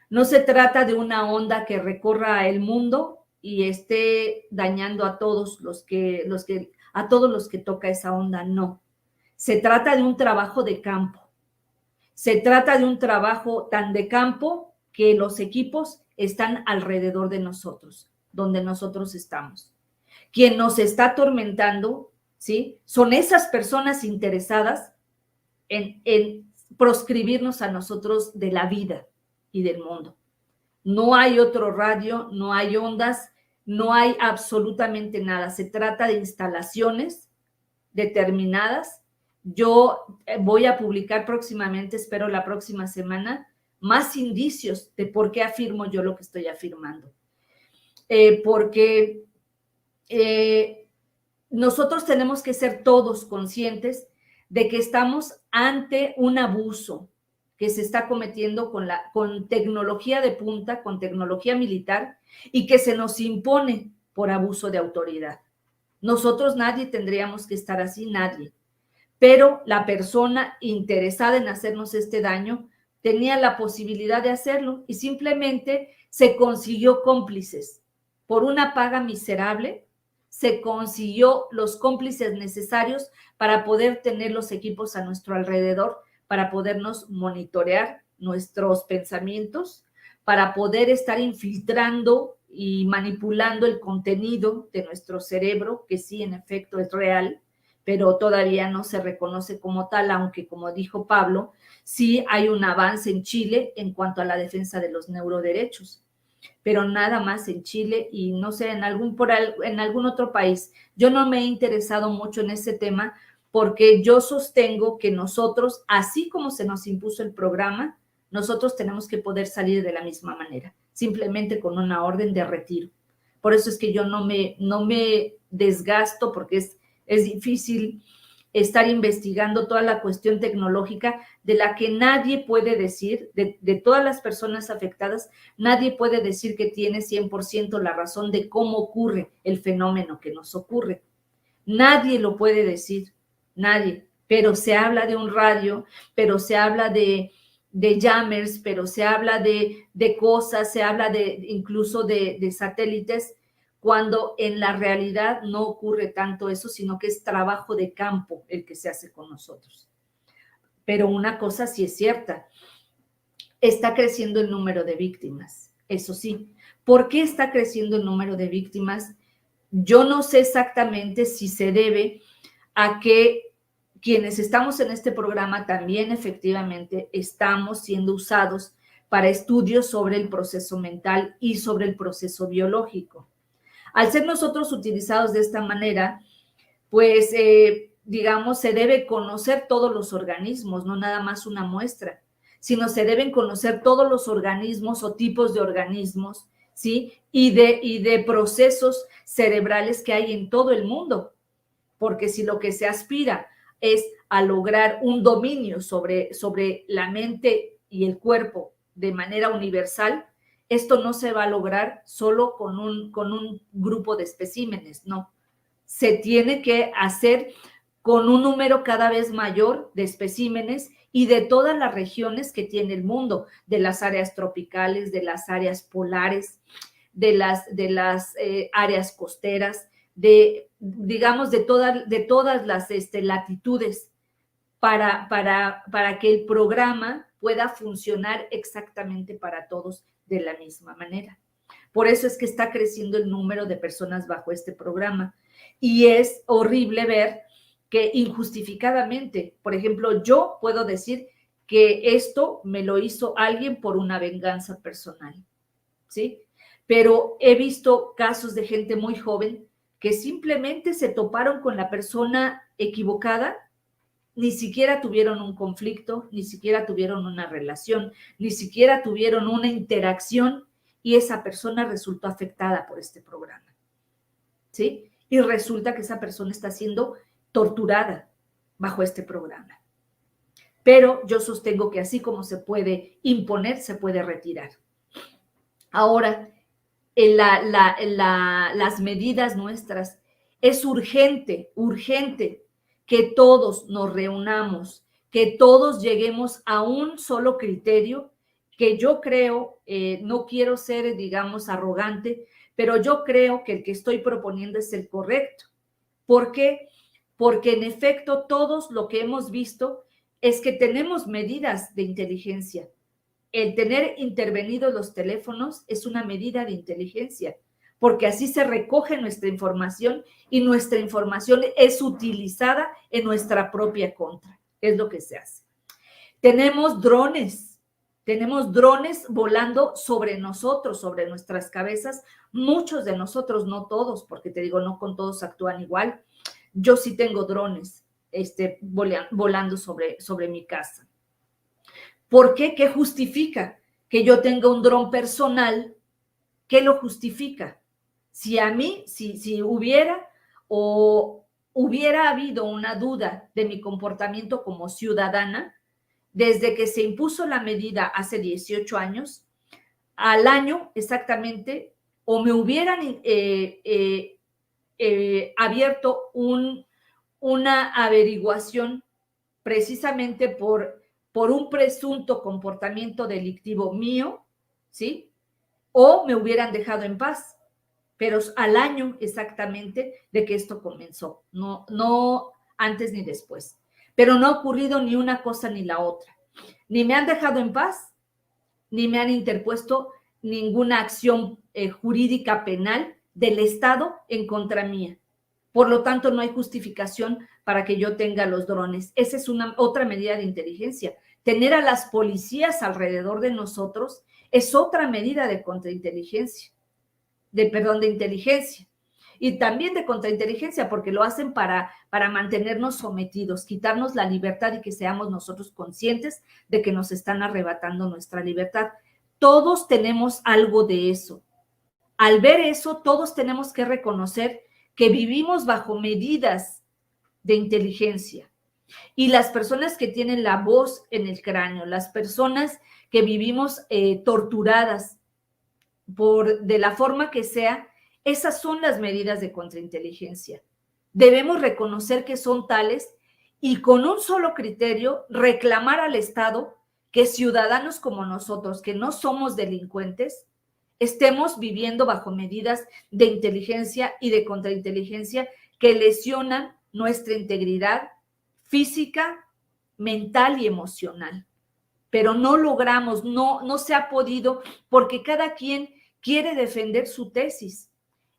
no se trata de una onda que recorra el mundo y esté dañando a todos a todos los que toca esa onda, no. Se trata de un trabajo de campo. Se trata de un trabajo tan de campo que los equipos están alrededor de nosotros, donde nosotros estamos. Quien nos está atormentando, ¿sí? Son esas personas interesadas en proscribirnos a nosotros de la vida y del mundo. No hay otro radio, no hay ondas, no hay absolutamente nada. Se trata de instalaciones determinadas. Yo voy a publicar próximamente, espero la próxima semana, más indicios de por qué afirmo yo lo que estoy afirmando. Porque nosotros tenemos que ser todos conscientes de que estamos ante un abuso que se está cometiendo con tecnología de punta, con tecnología militar, y que se nos impone por abuso de autoridad. Nosotros nadie tendríamos que estar así, nadie. Pero la persona interesada en hacernos este daño tenía la posibilidad de hacerlo y simplemente se consiguió cómplices. Por una paga miserable, se consiguió los cómplices necesarios para poder tener los equipos a nuestro alrededor, para podernos monitorear nuestros pensamientos, para poder estar infiltrando y manipulando el contenido de nuestro cerebro, que sí, en efecto, es real, pero todavía no se reconoce como tal, aunque, como dijo Pablo, sí hay un avance en Chile en cuanto a la defensa de los neuroderechos, pero nada más en Chile y no sé, en algún otro país. Yo no me he interesado mucho en ese tema porque yo sostengo que nosotros, así como se nos impuso el programa, nosotros tenemos que poder salir de la misma manera, simplemente con una orden de retiro. Por eso es que yo no me desgasto, porque es difícil estar investigando toda la cuestión tecnológica de la que nadie puede decir, de todas las personas afectadas, nadie puede decir que tiene 100% la razón de cómo ocurre el fenómeno que nos ocurre. Nadie lo puede decir, nadie, pero se habla de un radio, pero se habla de jammers, pero se habla de cosas, se habla incluso de satélites, cuando en la realidad no ocurre tanto eso, sino que es trabajo de campo el que se hace con nosotros. Pero una cosa sí es cierta, está creciendo el número de víctimas, eso sí. ¿Por qué está creciendo el número de víctimas? Yo no sé exactamente si se debe a que quienes estamos en este programa también efectivamente estamos siendo usados para estudios sobre el proceso mental y sobre el proceso biológico. Al ser nosotros utilizados de esta manera, pues, digamos, se debe conocer todos los organismos, no nada más una muestra, sino se deben conocer todos los organismos o tipos de organismos, ¿sí? Y de procesos cerebrales que hay en todo el mundo, porque si lo que se aspira es a lograr un dominio sobre la mente y el cuerpo de manera universal, esto no se va a lograr solo con un grupo de especímenes, no. Se tiene que hacer con un número cada vez mayor de especímenes y de todas las regiones que tiene el mundo, de las áreas tropicales, de las áreas polares, de las áreas costeras, digamos, de todas las latitudes, para que el programa pueda funcionar exactamente para todos de la misma manera. Por eso es que está creciendo el número de personas bajo este programa. Y es horrible ver que injustificadamente, por ejemplo, yo puedo decir que esto me lo hizo alguien por una venganza personal, ¿sí? Pero he visto casos de gente muy joven que simplemente se toparon con la persona equivocada, ni siquiera tuvieron un conflicto, ni siquiera tuvieron una relación, ni siquiera tuvieron una interacción y esa persona resultó afectada por este programa, ¿sí? Y resulta que esa persona está siendo torturada bajo este programa. Pero yo sostengo que así como se puede imponer, se puede retirar. Ahora, las medidas nuestras, es urgente que todos nos reunamos, que todos lleguemos a un solo criterio, que yo creo, no quiero ser, digamos, arrogante, pero yo creo que el que estoy proponiendo es el correcto. ¿Por qué? Porque en efecto todos lo que hemos visto es que tenemos medidas de inteligencia. El tener intervenidos los teléfonos es una medida de inteligencia, porque así se recoge nuestra información y nuestra información es utilizada en nuestra propia contra. Es lo que se hace. Tenemos drones volando sobre nosotros, sobre nuestras cabezas. Muchos de nosotros, no todos, porque te digo, no con todos actúan igual. Yo sí tengo drones volando sobre mi casa. ¿Por qué? ¿Qué justifica? Que yo tenga un dron personal, ¿qué lo justifica? Si a mí, si hubiera habido una duda de mi comportamiento como ciudadana, desde que se impuso la medida hace 18 años, al año exactamente, o me hubieran abierto una averiguación precisamente por un presunto comportamiento delictivo mío, ¿sí? O me hubieran dejado en paz, pero al año exactamente de que esto comenzó, no antes ni después. Pero no ha ocurrido ni una cosa ni la otra. Ni me han dejado en paz, ni me han interpuesto ninguna acción jurídica penal del Estado en contra mía. Por lo tanto, no hay justificación para que yo tenga los drones. Esa es otra medida de inteligencia. Tener a las policías alrededor de nosotros es otra medida de contrainteligencia, de inteligencia. Y también de contrainteligencia, porque lo hacen para mantenernos sometidos, quitarnos la libertad y que seamos nosotros conscientes de que nos están arrebatando nuestra libertad. Todos tenemos algo de eso. Al ver eso, todos tenemos que reconocer que vivimos bajo medidas de inteligencia. Y las personas que tienen la voz en el cráneo, las personas que vivimos torturadas de la forma que sea, esas son las medidas de contrainteligencia. Debemos reconocer que son tales y con un solo criterio reclamar al Estado que ciudadanos como nosotros, que no somos delincuentes, estemos viviendo bajo medidas de inteligencia y de contrainteligencia que lesionan nuestra integridad física, mental y emocional. Pero no logramos, no se ha podido, porque cada quien quiere defender su tesis.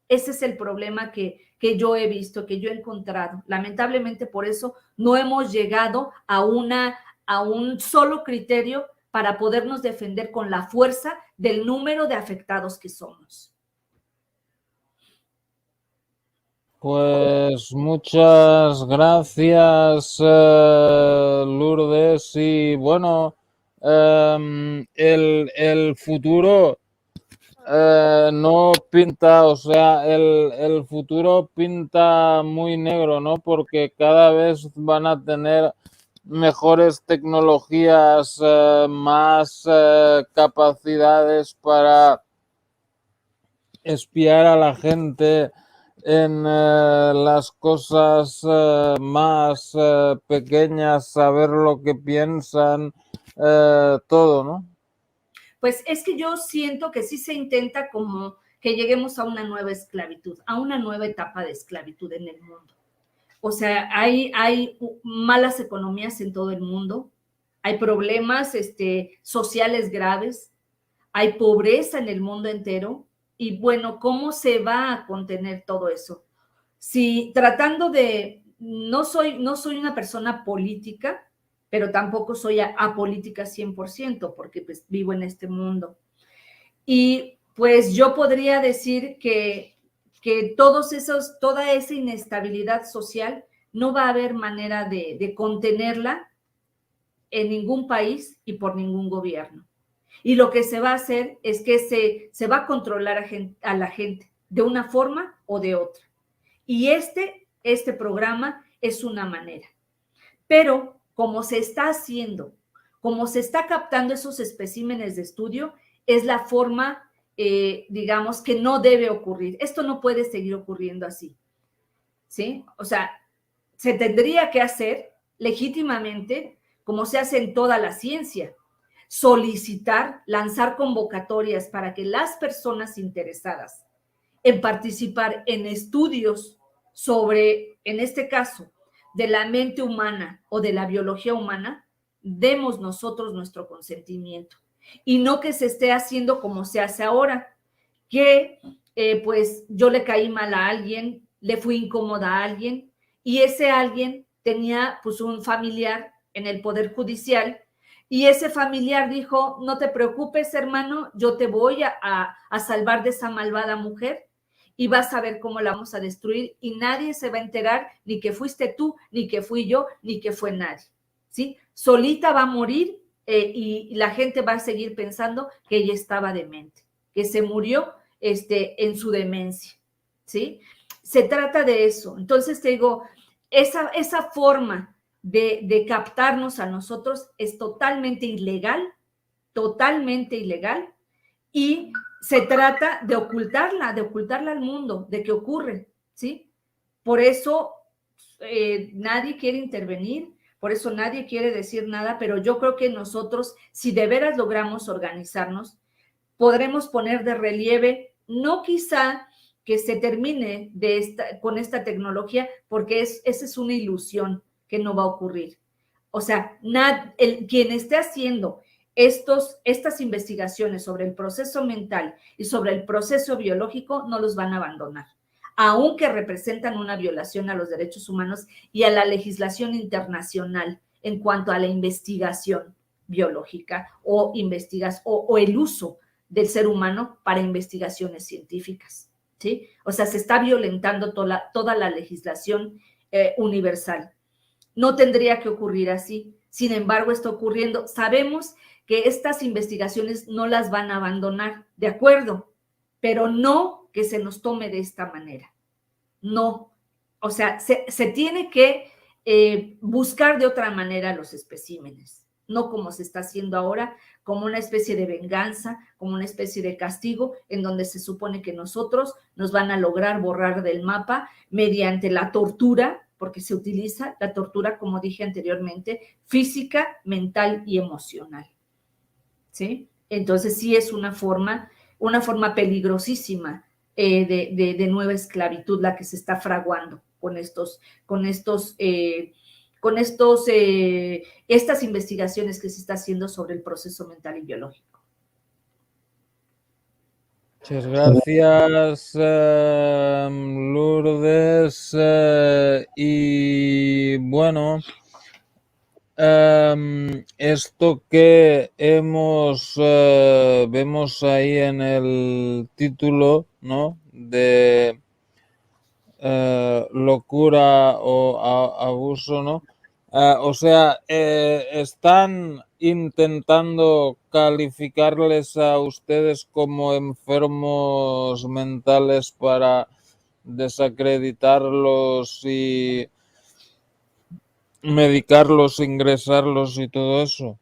Ese es el problema que yo he visto, que yo he encontrado. Lamentablemente por eso no hemos llegado a un solo criterio para podernos defender con la fuerza del número de afectados que somos. Pues muchas gracias, Lourdes. Y bueno, el futuro no pinta, o sea, el futuro pinta muy negro, ¿no? Porque cada vez van a tener mejores tecnologías, más capacidades para espiar a la gente en las cosas más pequeñas, saber lo que piensan, todo, ¿no? Pues es que yo siento que sí se intenta como que lleguemos a una nueva esclavitud, a una nueva etapa de esclavitud en el mundo. O sea, hay malas economías en todo el mundo, hay problemas sociales graves, hay pobreza en el mundo entero. Y bueno, ¿cómo se va a contener todo eso? Si tratando de, no soy una persona política, pero tampoco soy apolítica 100%, porque pues vivo en este mundo. Y pues yo podría decir que toda esa inestabilidad social no va a haber manera de contenerla en ningún país y por ningún gobierno. Y lo que se va a hacer es que se va a controlar a la gente de una forma o de otra. Y este programa es una manera. Pero como se está haciendo, como se está captando esos especímenes de estudio, es la forma, digamos, que no debe ocurrir. Esto no puede seguir ocurriendo así, ¿sí? O sea, se tendría que hacer legítimamente, como se hace en toda la ciencia, solicitar, lanzar convocatorias para que las personas interesadas en participar en estudios sobre, en este caso, de la mente humana o de la biología humana, demos nosotros nuestro consentimiento. Y no que se esté haciendo como se hace ahora, que pues yo le caí mal a alguien, le fui incómoda a alguien, y ese alguien tenía pues un familiar en el Poder Judicial, y ese familiar dijo, no te preocupes, hermano, yo te voy a salvar de esa malvada mujer, y vas a ver cómo la vamos a destruir, y nadie se va a enterar, ni que fuiste tú, ni que fui yo, ni que fue nadie, ¿sí? Solita va a morir, y la gente va a seguir pensando que ella estaba demente, que se murió en su demencia, ¿sí? Se trata de eso. Entonces te digo, esa forma de captarnos a nosotros es totalmente ilegal, y se trata de ocultarla al mundo, de que ocurre, ¿sí? Por eso nadie quiere intervenir, por eso nadie quiere decir nada, pero yo creo que nosotros, si de veras logramos organizarnos, podremos poner de relieve, no quizá que se termine con esta tecnología, porque esa es una ilusión que no va a ocurrir. O sea, quien esté haciendo estas investigaciones sobre el proceso mental y sobre el proceso biológico no los van a abandonar, aunque representan una violación a los derechos humanos y a la legislación internacional en cuanto a la investigación biológica o el uso del ser humano para investigaciones científicas, ¿sí? O sea, se está violentando toda la legislación universal. No tendría que ocurrir así. Sin embargo, está ocurriendo. Sabemos que estas investigaciones no las van a abandonar, de acuerdo, pero no que se nos tome de esta manera. No. O sea, se tiene que buscar de otra manera los especímenes, no como se está haciendo ahora, como una especie de venganza, como una especie de castigo, en donde se supone que nosotros nos van a lograr borrar del mapa mediante la tortura, porque se utiliza la tortura, como dije anteriormente, física, mental y emocional, ¿sí? Entonces sí es una forma peligrosísima de nueva esclavitud la que se está fraguando estas investigaciones que se está haciendo sobre el proceso mental y biológico. Muchas gracias, Lourdes. Y bueno, esto que vemos ahí en el título, ¿no? De locura o abuso, ¿no? O sea, están intentando calificarles a ustedes como enfermos mentales para desacreditarlos y medicarlos, ingresarlos y todo eso.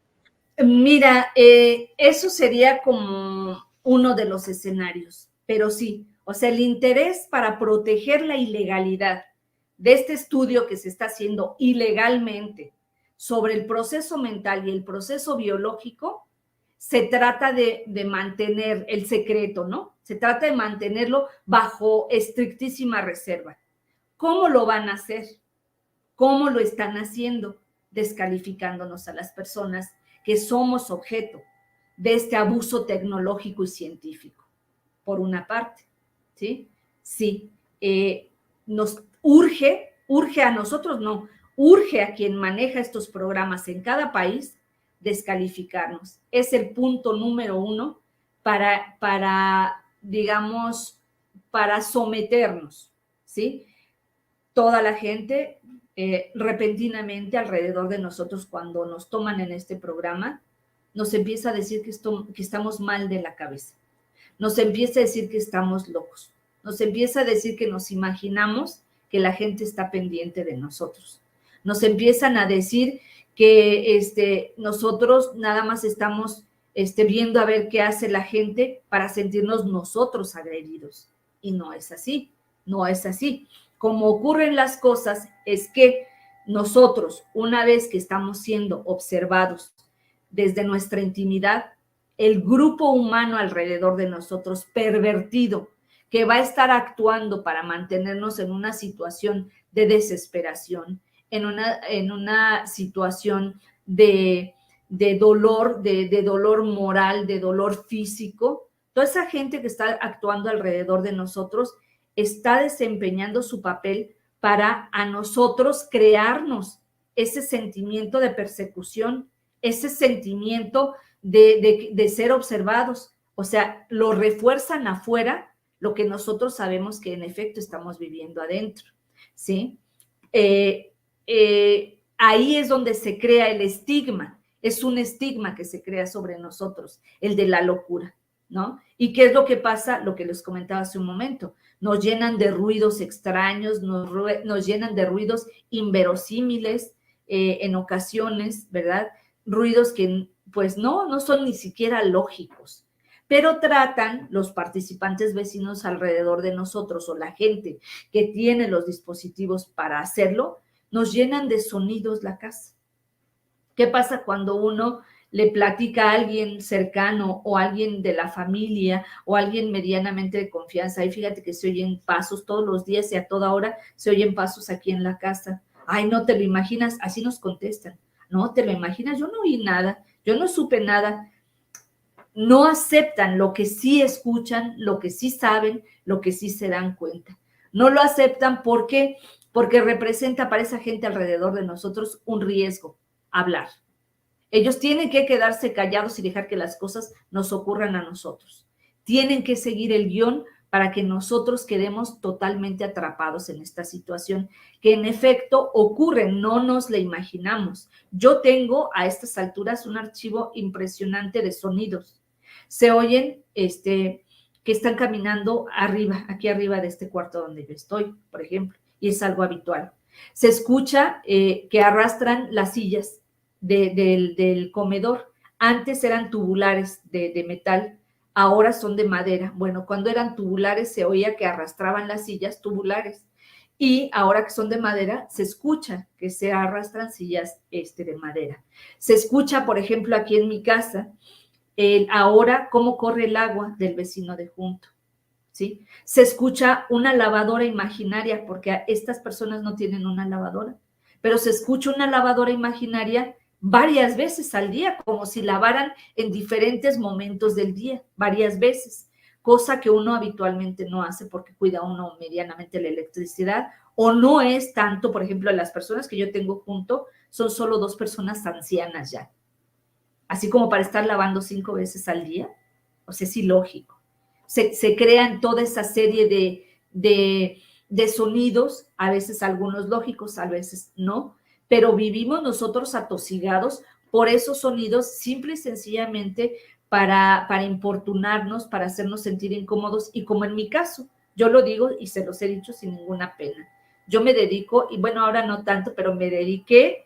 Mira, eso sería como uno de los escenarios, pero sí, o sea, el interés para proteger la ilegalidad de este estudio que se está haciendo ilegalmente sobre el proceso mental y el proceso biológico, se trata de mantener el secreto, ¿no? Se trata de mantenerlo bajo estrictísima reserva. ¿Cómo lo van a hacer? ¿Cómo lo están haciendo? Descalificándonos a las personas que somos objeto de este abuso tecnológico y científico, por una parte, ¿sí? Sí, nos urge a nosotros, no, urge a quien maneja estos programas en cada país descalificarnos. Es el punto número uno digamos, para someternos, ¿sí? Toda la gente repentinamente alrededor de nosotros, cuando nos toman en este programa, nos empieza a decir que estamos mal de la cabeza, nos empieza a decir que estamos locos, nos empieza a decir que nos imaginamos que la gente está pendiente de nosotros, nos empiezan a decir que nosotros nada más estamos viendo a ver qué hace la gente para sentirnos nosotros agredidos, y no es así, no es así. Como ocurren las cosas es que nosotros, una vez que estamos siendo observados desde nuestra intimidad, el grupo humano alrededor de nosotros pervertido, que va a estar actuando para mantenernos en una situación de desesperación, en una situación de dolor, de dolor moral, de dolor físico, toda esa gente que está actuando alrededor de nosotros está desempeñando su papel para a nosotros crearnos ese sentimiento de persecución, ese sentimiento de ser observados. O sea, lo refuerzan afuera lo que nosotros sabemos que en efecto estamos viviendo adentro, ¿sí? Ahí es donde se crea el estigma. Es un estigma que se crea sobre nosotros, el de la locura, ¿no? ¿Y qué es lo que pasa? Lo que les comentaba hace un momento. Nos llenan de ruidos extraños, nos llenan de ruidos inverosímiles en ocasiones, ¿verdad? Ruidos que pues no son ni siquiera lógicos, pero tratan los participantes vecinos alrededor de nosotros o la gente que tiene los dispositivos para hacerlo, nos llenan de sonidos la casa. ¿Qué pasa cuando uno le platica a alguien cercano o a alguien de la familia o a alguien medianamente de confianza? Ahí fíjate que se oyen pasos todos los días y a toda hora se oyen pasos aquí en la casa. Ay, no te lo imaginas, así nos contestan. No te lo imaginas, yo no oí nada, yo no supe nada. No aceptan lo que sí escuchan, lo que sí saben, lo que sí se dan cuenta. No lo aceptan porque representa para esa gente alrededor de nosotros un riesgo hablar. Ellos tienen que quedarse callados y dejar que las cosas nos ocurran a nosotros. Tienen que seguir el guión para que nosotros quedemos totalmente atrapados en esta situación, que en efecto ocurre, no nos la imaginamos. Yo tengo a estas alturas un archivo impresionante de sonidos. Se oyen que están caminando arriba, aquí arriba de este cuarto donde yo estoy, por ejemplo, y es algo habitual. Se escucha que arrastran las sillas del comedor. Antes eran tubulares de metal, ahora son de madera. Bueno, cuando eran tubulares se oía que arrastraban las sillas tubulares, y ahora que son de madera se escucha que se arrastran sillas de madera. Se escucha, por ejemplo, aquí en mi casa, ahora cómo corre el agua del vecino de junto, ¿sí? Se escucha una lavadora imaginaria, porque estas personas no tienen una lavadora, pero se escucha una lavadora imaginaria varias veces al día, como si lavaran en diferentes momentos del día, varias veces. cosa que uno habitualmente no hace porque cuida uno medianamente la electricidad, o no es tanto, por ejemplo, las personas que yo tengo junto son solo 2 personas ancianas ya, así como para estar lavando 5 veces al día, o sea, es ilógico. Se crean toda esa serie de sonidos, a veces algunos lógicos, a veces no, pero vivimos nosotros atosigados por esos sonidos simple y sencillamente para importunarnos, para hacernos sentir incómodos, y como en mi caso, yo lo digo y se los he dicho sin ninguna pena. Yo me dedico, y bueno, ahora no tanto, pero me dediqué,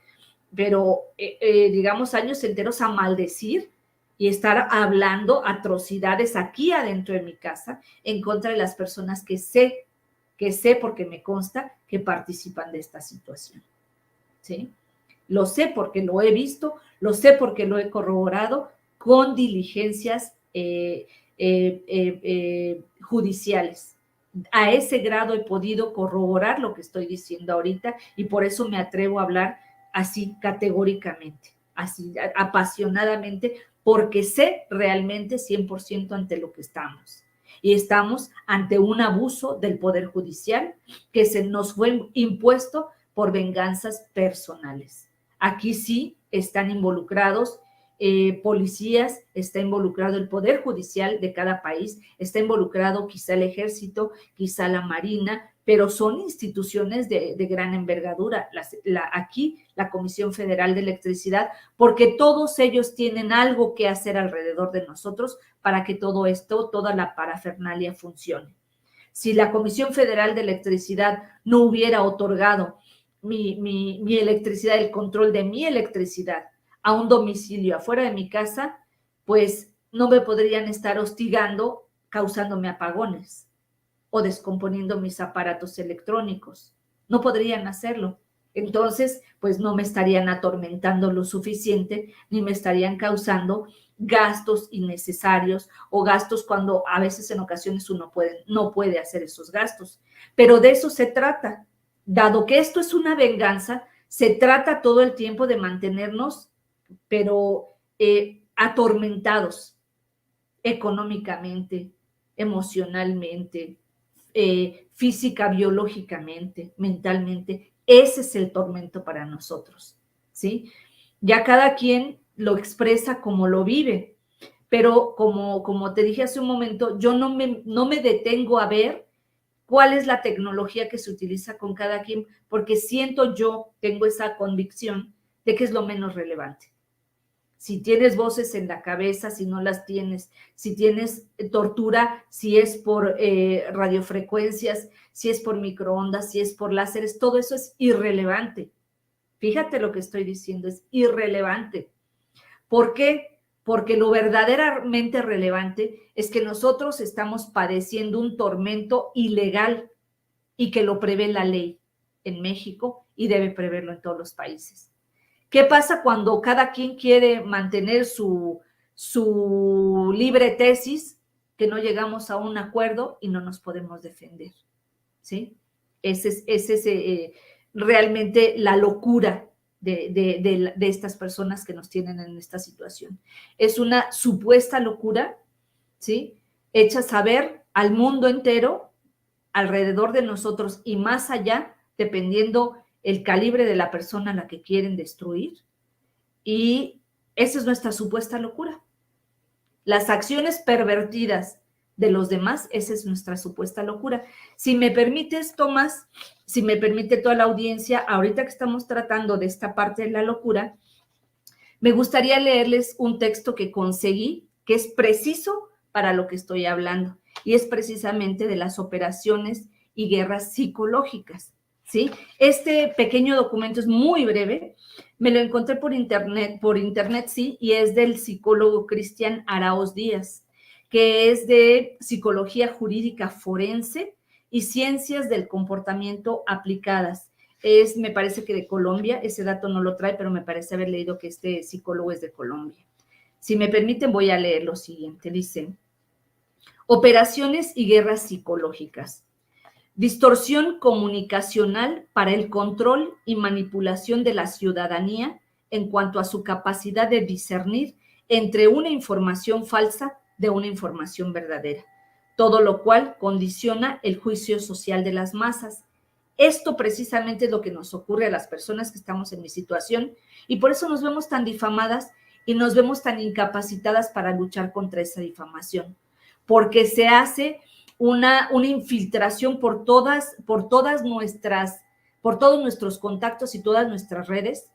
pero digamos años enteros a maldecir y estar hablando atrocidades aquí adentro de mi casa en contra de las personas que sé porque me consta que participan de esta situación, ¿sí? Lo sé porque lo he visto, lo sé porque lo he corroborado con diligencias judiciales. A ese grado he podido corroborar lo que estoy diciendo ahorita y por eso me atrevo a hablar así categóricamente, así apasionadamente, porque sé realmente 100% ante lo que estamos. Y estamos ante un abuso del Poder Judicial que se nos fue impuesto por venganzas personales. Aquí sí están involucrados policías, está involucrado el Poder Judicial de cada país, está involucrado quizá el Ejército, quizá la Marina, pero son instituciones de gran envergadura. Aquí la Comisión Federal de Electricidad, porque todos ellos tienen algo que hacer alrededor de nosotros para que todo esto, toda la parafernalia funcione. Si la Comisión Federal de Electricidad no hubiera otorgado mi electricidad, el control de mi electricidad a un domicilio afuera de mi casa, pues no me podrían estar hostigando, causándome apagones o descomponiendo mis aparatos electrónicos. No podrían hacerlo. Entonces, pues no me estarían atormentando lo suficiente, ni me estarían causando gastos innecesarios o gastos cuando a veces en ocasiones uno no puede hacer esos gastos. Pero de eso se trata. Dado que esto es una venganza, se trata todo el tiempo de mantenernos, pero atormentados económicamente, emocionalmente, física, biológicamente, mentalmente. Ese es el tormento para nosotros, ¿sí? Ya cada quien lo expresa como lo vive, pero como te dije hace un momento, yo no me detengo a ver cuál es la tecnología que se utiliza con cada quien, porque tengo esa convicción de que es lo menos relevante. Si tienes voces en la cabeza, si no las tienes, si tienes tortura, si es por radiofrecuencias, si es por microondas, si es por láseres, todo eso es irrelevante. Fíjate lo que estoy diciendo, es irrelevante. ¿Por qué? Porque lo verdaderamente relevante es que nosotros estamos padeciendo un tormento ilegal y que lo prevé la ley en México y debe preverlo en todos los países. ¿Qué pasa cuando cada quien quiere mantener su libre tesis, que no llegamos a un acuerdo y no nos podemos defender? ¿Sí? Ese es realmente la locura de estas personas que nos tienen en esta situación. Es una supuesta locura, ¿sí? Hecha saber al mundo entero, alrededor de nosotros y más allá, dependiendo el calibre de la persona a la que quieren destruir, y esa es nuestra supuesta locura. Las acciones pervertidas de los demás, esa es nuestra supuesta locura. Si me permites, Tomás, si me permite toda la audiencia, ahorita que estamos tratando de esta parte de la locura, me gustaría leerles un texto que conseguí, que es preciso para lo que estoy hablando, y es precisamente de las operaciones y guerras psicológicas, ¿sí? Este pequeño documento es muy breve, me lo encontré por internet, sí, y es del psicólogo Cristian Araoz Díaz, que es de Psicología Jurídica Forense y Ciencias del Comportamiento Aplicadas. Me parece que de Colombia, ese dato no lo trae, pero me parece haber leído que este psicólogo es de Colombia. Si me permiten, voy a leer lo siguiente. Dice: operaciones y guerras psicológicas. Distorsión comunicacional para el control y manipulación de la ciudadanía en cuanto a su capacidad de discernir entre una información falsa de una información verdadera. todo lo cual condiciona el juicio social de las masas. Esto precisamente es lo que nos ocurre a las personas que estamos en mi situación y por eso nos vemos tan difamadas y nos vemos tan incapacitadas para luchar contra esa difamación, porque se hace una infiltración por todos nuestros contactos y todas nuestras redes,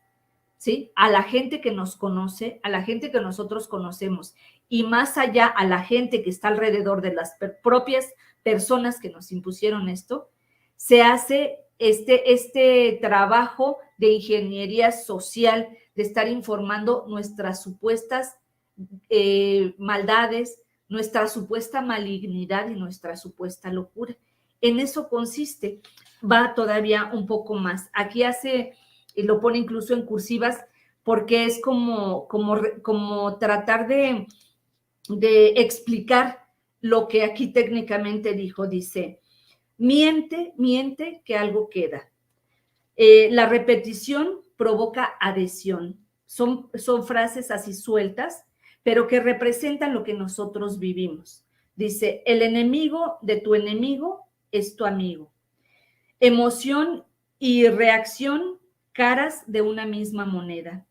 ¿sí? A la gente que nos conoce, a la gente que nosotros conocemos y más allá a la gente que está alrededor de las propias personas que nos impusieron esto, se hace este trabajo de ingeniería social, de estar informando nuestras supuestas maldades, nuestra supuesta malignidad y nuestra supuesta locura. En eso consiste, va todavía un poco más. Aquí lo pone incluso en cursivas porque es como tratar de explicar lo que aquí técnicamente dijo. Dice, miente que algo queda. La repetición provoca adhesión. Son frases así sueltas, pero que representan lo que nosotros vivimos. Dice, el enemigo de tu enemigo es tu amigo. Emoción y reacción, caras de una misma moneda.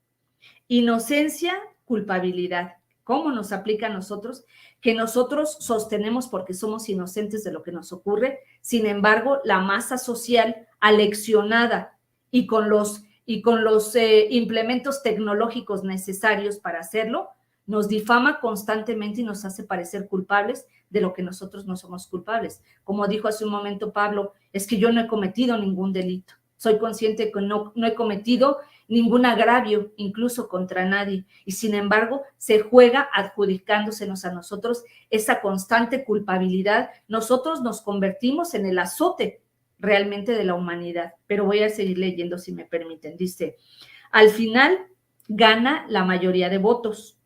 Inocencia, culpabilidad. ¿Cómo nos aplica a nosotros? Que nosotros sostenemos porque somos inocentes de lo que nos ocurre. Sin embargo, la masa social aleccionada y con los implementos tecnológicos necesarios para hacerlo, nos difama constantemente y nos hace parecer culpables de lo que nosotros no somos culpables. Como dijo hace un momento Pablo, es que yo no he cometido ningún delito. Soy consciente que no he cometido ningún agravio, incluso contra nadie. Y sin embargo, se juega adjudicándosenos a nosotros esa constante culpabilidad. Nosotros nos convertimos en el azote realmente de la humanidad. Pero voy a seguir leyendo si me permiten. Dice, al final gana la mayoría de votos.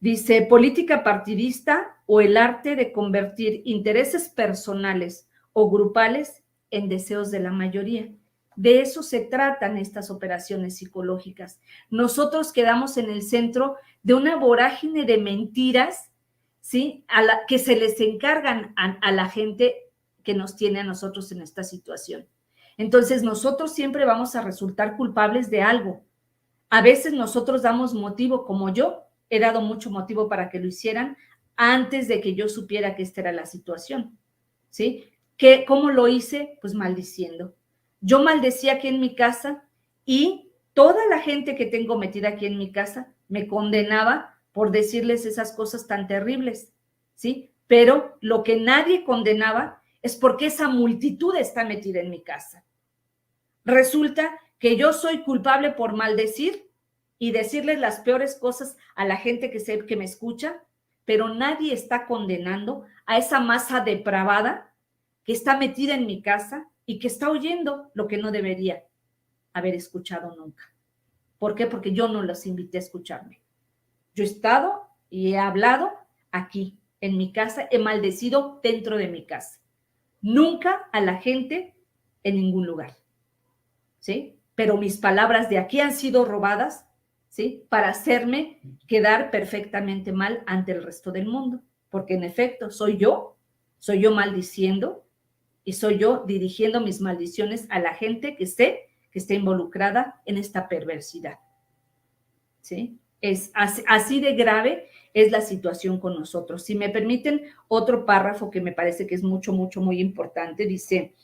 Dice, política partidista o el arte de convertir intereses personales o grupales en deseos de la mayoría. De eso se tratan estas operaciones psicológicas. Nosotros quedamos en el centro de una vorágine de mentiras, ¿sí? Que se les encargan a la gente que nos tiene a nosotros en esta situación. Entonces, nosotros siempre vamos a resultar culpables de algo. A veces nosotros damos motivo, como yo he dado mucho motivo para que lo hicieran antes de que yo supiera que esta era la situación, ¿sí? ¿Cómo lo hice? Pues maldiciendo. Yo maldecía aquí en mi casa y toda la gente que tengo metida aquí en mi casa me condenaba por decirles esas cosas tan terribles, ¿sí? Pero lo que nadie condenaba es porque esa multitud está metida en mi casa. Resulta que yo soy culpable por maldecir y decirles las peores cosas a la gente que me escucha, pero nadie está condenando a esa masa depravada que está metida en mi casa y que está oyendo lo que no debería haber escuchado nunca. ¿Por qué? Porque yo no los invité a escucharme. Yo he estado y he hablado aquí, en mi casa, he maldecido dentro de mi casa. Nunca a la gente en ningún lugar, ¿sí? Pero mis palabras de aquí han sido robadas, ¿sí? Para hacerme quedar perfectamente mal ante el resto del mundo. Porque en efecto, soy yo maldiciendo y soy yo dirigiendo mis maldiciones a la gente que está involucrada en esta perversidad, ¿sí? Es así de grave es la situación con nosotros. Si me permiten, otro párrafo que me parece que es muy importante, dice,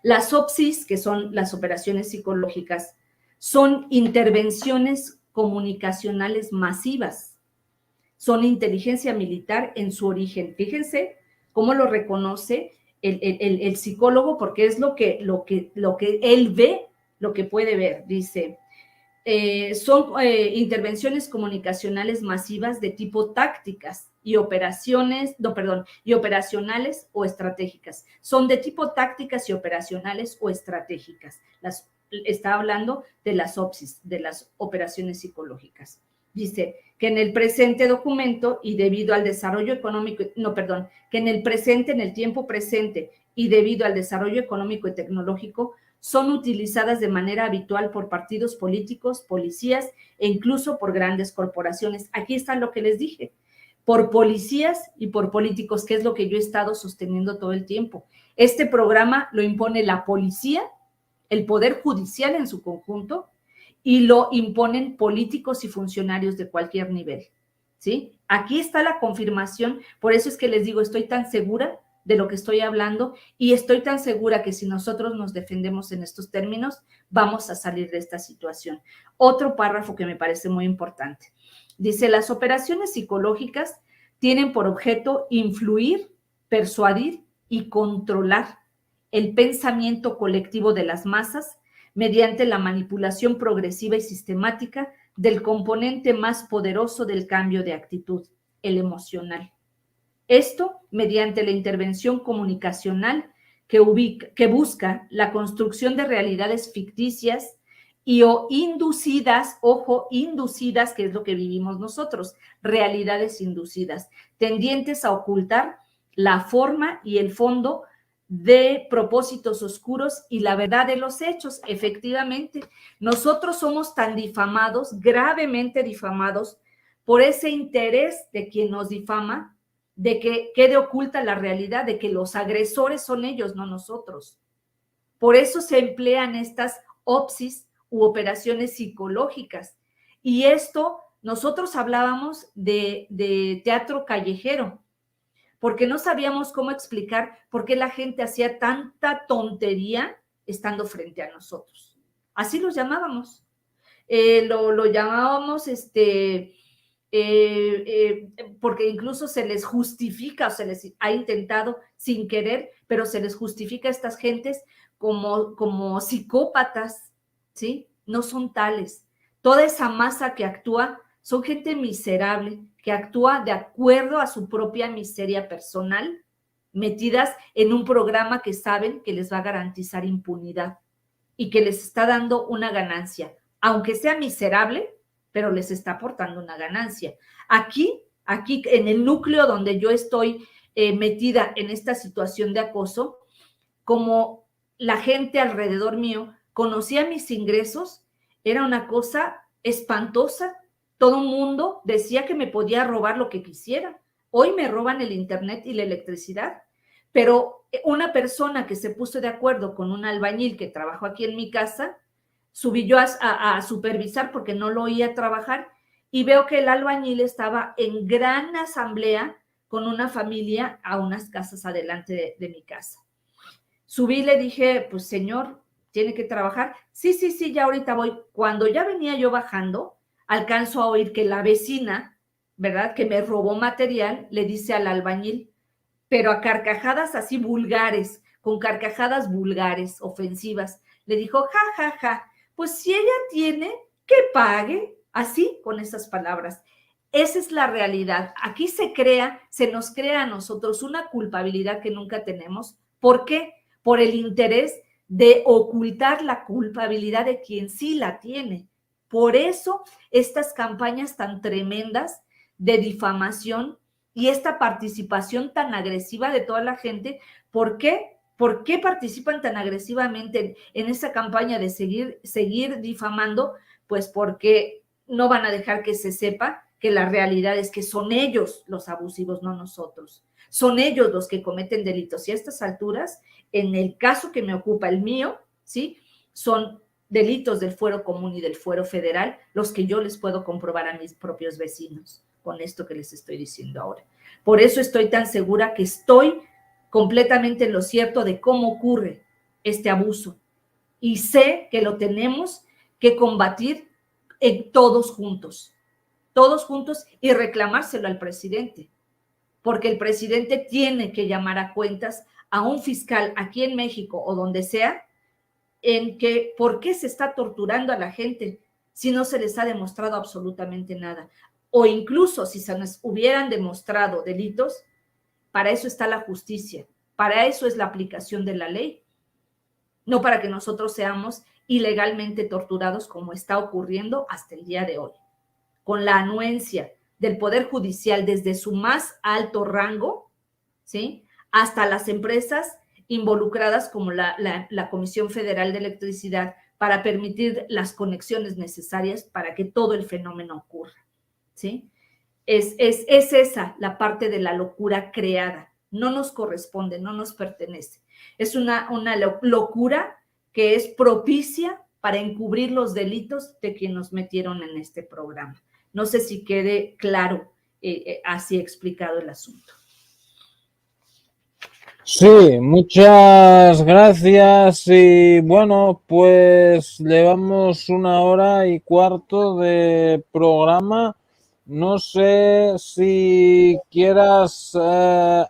las OPSIs, que son las operaciones psicológicas, son intervenciones comunicacionales masivas, son inteligencia militar en su origen. Fíjense cómo lo reconoce el psicólogo, porque es lo que él ve, lo que puede ver. Dice, son intervenciones comunicacionales masivas de tipo tácticas y operacionales o estratégicas. Son de tipo tácticas y operacionales o estratégicas. Está hablando de las OPSIs, de las operaciones psicológicas. Dice que en el presente documento y debido al desarrollo económico, que en el tiempo presente y debido al desarrollo económico y tecnológico, son utilizadas de manera habitual por partidos políticos, policías e incluso por grandes corporaciones. Aquí está lo que les dije. por policías y por políticos, que es lo que yo he estado sosteniendo todo el tiempo. Este programa lo impone la policía, el Poder Judicial en su conjunto, y lo imponen políticos y funcionarios de cualquier nivel, ¿sí? Aquí está la confirmación, por eso es que les digo, estoy tan segura de lo que estoy hablando y estoy tan segura que si nosotros nos defendemos en estos términos, vamos a salir de esta situación. Otro párrafo que me parece muy importante. Dice, las operaciones psicológicas tienen por objeto influir, persuadir y controlar el pensamiento colectivo de las masas mediante la manipulación progresiva y sistemática del componente más poderoso del cambio de actitud, el emocional. Esto mediante la intervención comunicacional que busca la construcción de realidades ficticias y o inducidas, ojo, inducidas, que es lo que vivimos nosotros, realidades inducidas, tendientes a ocultar la forma y el fondo de propósitos oscuros y la verdad de los hechos. Efectivamente, nosotros somos tan difamados, gravemente difamados, por ese interés de quien nos difama, de que quede oculta la realidad, de que los agresores son ellos, no nosotros. Por eso se emplean estas OPSIs u operaciones psicológicas. Y esto, nosotros hablábamos de teatro callejero, porque no sabíamos cómo explicar por qué la gente hacía tanta tontería estando frente a nosotros. Así los llamábamos. Lo llamábamos porque incluso se les justifica, o se les ha intentado sin querer, pero se les justifica a estas gentes como psicópatas, ¿sí? No son tales. Toda esa masa que actúa son gente miserable, que actúa de acuerdo a su propia miseria personal, metidas en un programa que saben que les va a garantizar impunidad y que les está dando una ganancia, aunque sea miserable, pero les está aportando una ganancia. Aquí en el núcleo donde yo estoy metida en esta situación de acoso, como la gente alrededor mío conocía mis ingresos, era una cosa espantosa. Todo el mundo decía que me podía robar lo que quisiera. Hoy me roban el internet y la electricidad, pero una persona que se puso de acuerdo con un albañil que trabajó aquí en mi casa, subí yo a supervisar porque no lo oía trabajar y veo que el albañil estaba en gran asamblea con una familia a unas casas adelante de mi casa. Subí y le dije, pues señor, ¿tiene que trabajar? Sí, ya ahorita voy. Cuando ya venía yo bajando, alcanzo a oír que la vecina, ¿verdad?, que me robó material, le dice al albañil, pero a carcajadas así vulgares, con carcajadas vulgares, ofensivas, le dijo, ja, pues si ella tiene, que pague, así, con esas palabras. Esa es la realidad. Aquí se nos crea a nosotros una culpabilidad que nunca tenemos. ¿Por qué? Por el interés de ocultar la culpabilidad de quien sí la tiene. Por eso estas campañas tan tremendas de difamación y esta participación tan agresiva de toda la gente. ¿Por qué? ¿Por qué participan tan agresivamente en esa campaña de seguir difamando? Pues porque no van a dejar que se sepa que la realidad es que son ellos los abusivos, no nosotros. Son ellos los que cometen delitos. Y a estas alturas, en el caso que me ocupa, el mío, ¿sí?, son delitos del fuero común y del fuero federal los que yo les puedo comprobar a mis propios vecinos con esto que les estoy diciendo ahora. Por eso estoy tan segura que estoy completamente en lo cierto de cómo ocurre este abuso. Y sé que lo tenemos que combatir todos juntos y reclamárselo al presidente, porque el presidente tiene que llamar a cuentas a un fiscal aquí en México o donde sea, en que por qué se está torturando a la gente si no se les ha demostrado absolutamente nada. O incluso si se nos hubieran demostrado delitos, para eso está la justicia, para eso es la aplicación de la ley, no para que nosotros seamos ilegalmente torturados como está ocurriendo hasta el día de hoy, con la anuencia del Poder Judicial desde su más alto rango, ¿sí?, hasta las empresas involucradas como la Comisión Federal de Electricidad para permitir las conexiones necesarias para que todo el fenómeno ocurra, ¿sí? Es esa la parte de la locura creada. No nos corresponde, no nos pertenece. Es una locura que es propicia para encubrir los delitos de quienes nos metieron en este programa. No sé si quede claro así explicado el asunto. Sí, muchas gracias y bueno, pues llevamos 1 hora y cuarto de programa. No sé si quieras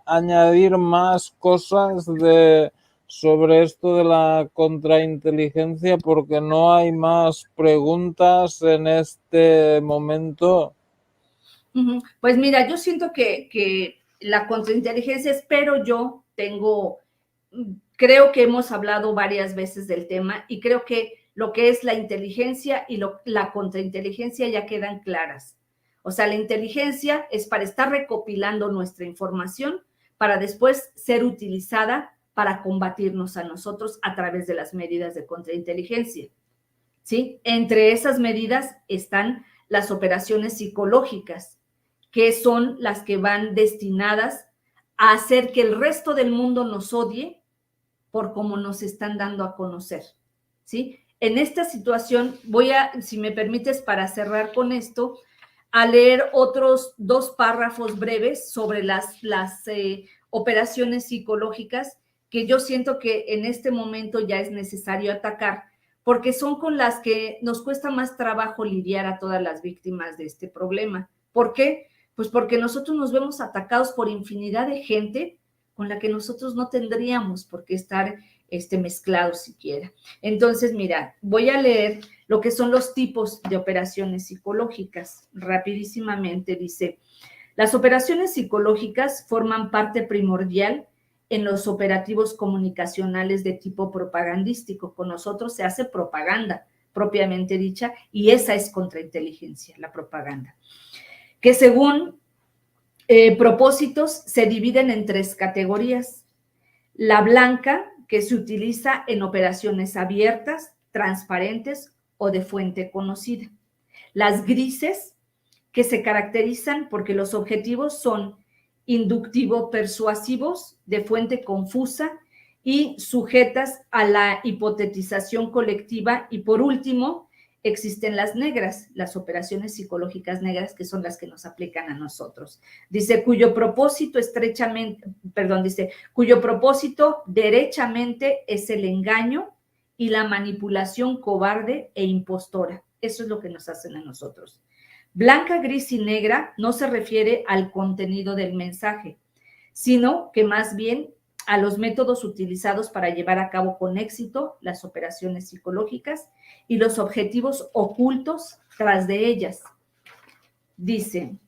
añadir más cosas sobre esto de la contrainteligencia, porque no hay más preguntas en este momento. Pues mira, yo siento que la contrainteligencia, creo que hemos hablado varias veces del tema y creo que lo que es la inteligencia y la contrainteligencia ya quedan claras. O sea, la inteligencia es para estar recopilando nuestra información para después ser utilizada para combatirnos a nosotros a través de las medidas de contrainteligencia, ¿sí? Entre esas medidas están las operaciones psicológicas, que son las que van destinadas a hacer que el resto del mundo nos odie por cómo nos están dando a conocer, ¿sí? En esta situación voy a, si me permites, para cerrar con esto, a leer otros 2 párrafos breves sobre las operaciones psicológicas que yo siento que en este momento ya es necesario atacar, porque son con las que nos cuesta más trabajo lidiar a todas las víctimas de este problema. ¿Por qué? Pues porque nosotros nos vemos atacados por infinidad de gente con la que nosotros no tendríamos por qué estar mezclados siquiera. Entonces, mira, voy a leer lo que son los tipos de operaciones psicológicas. Rapidísimamente dice, las operaciones psicológicas forman parte primordial en los operativos comunicacionales de tipo propagandístico. Con nosotros se hace propaganda propiamente dicha y esa es contrainteligencia, la propaganda. Que según propósitos se dividen en 3 categorías. La blanca, que se utiliza en operaciones abiertas, transparentes o de fuente conocida. Las grises, que se caracterizan porque los objetivos son inductivo-persuasivos, de fuente confusa y sujetas a la hipotetización colectiva. Y por último, existen las negras, las operaciones psicológicas negras, que son las que nos aplican a nosotros. Dice, cuyo propósito derechamente es el engaño y la manipulación cobarde e impostora. Eso es lo que nos hacen a nosotros. Blanca, gris y negra no se refiere al contenido del mensaje, sino que más bien a los métodos utilizados para llevar a cabo con éxito las operaciones psicológicas y los objetivos ocultos tras de ellas. Dice,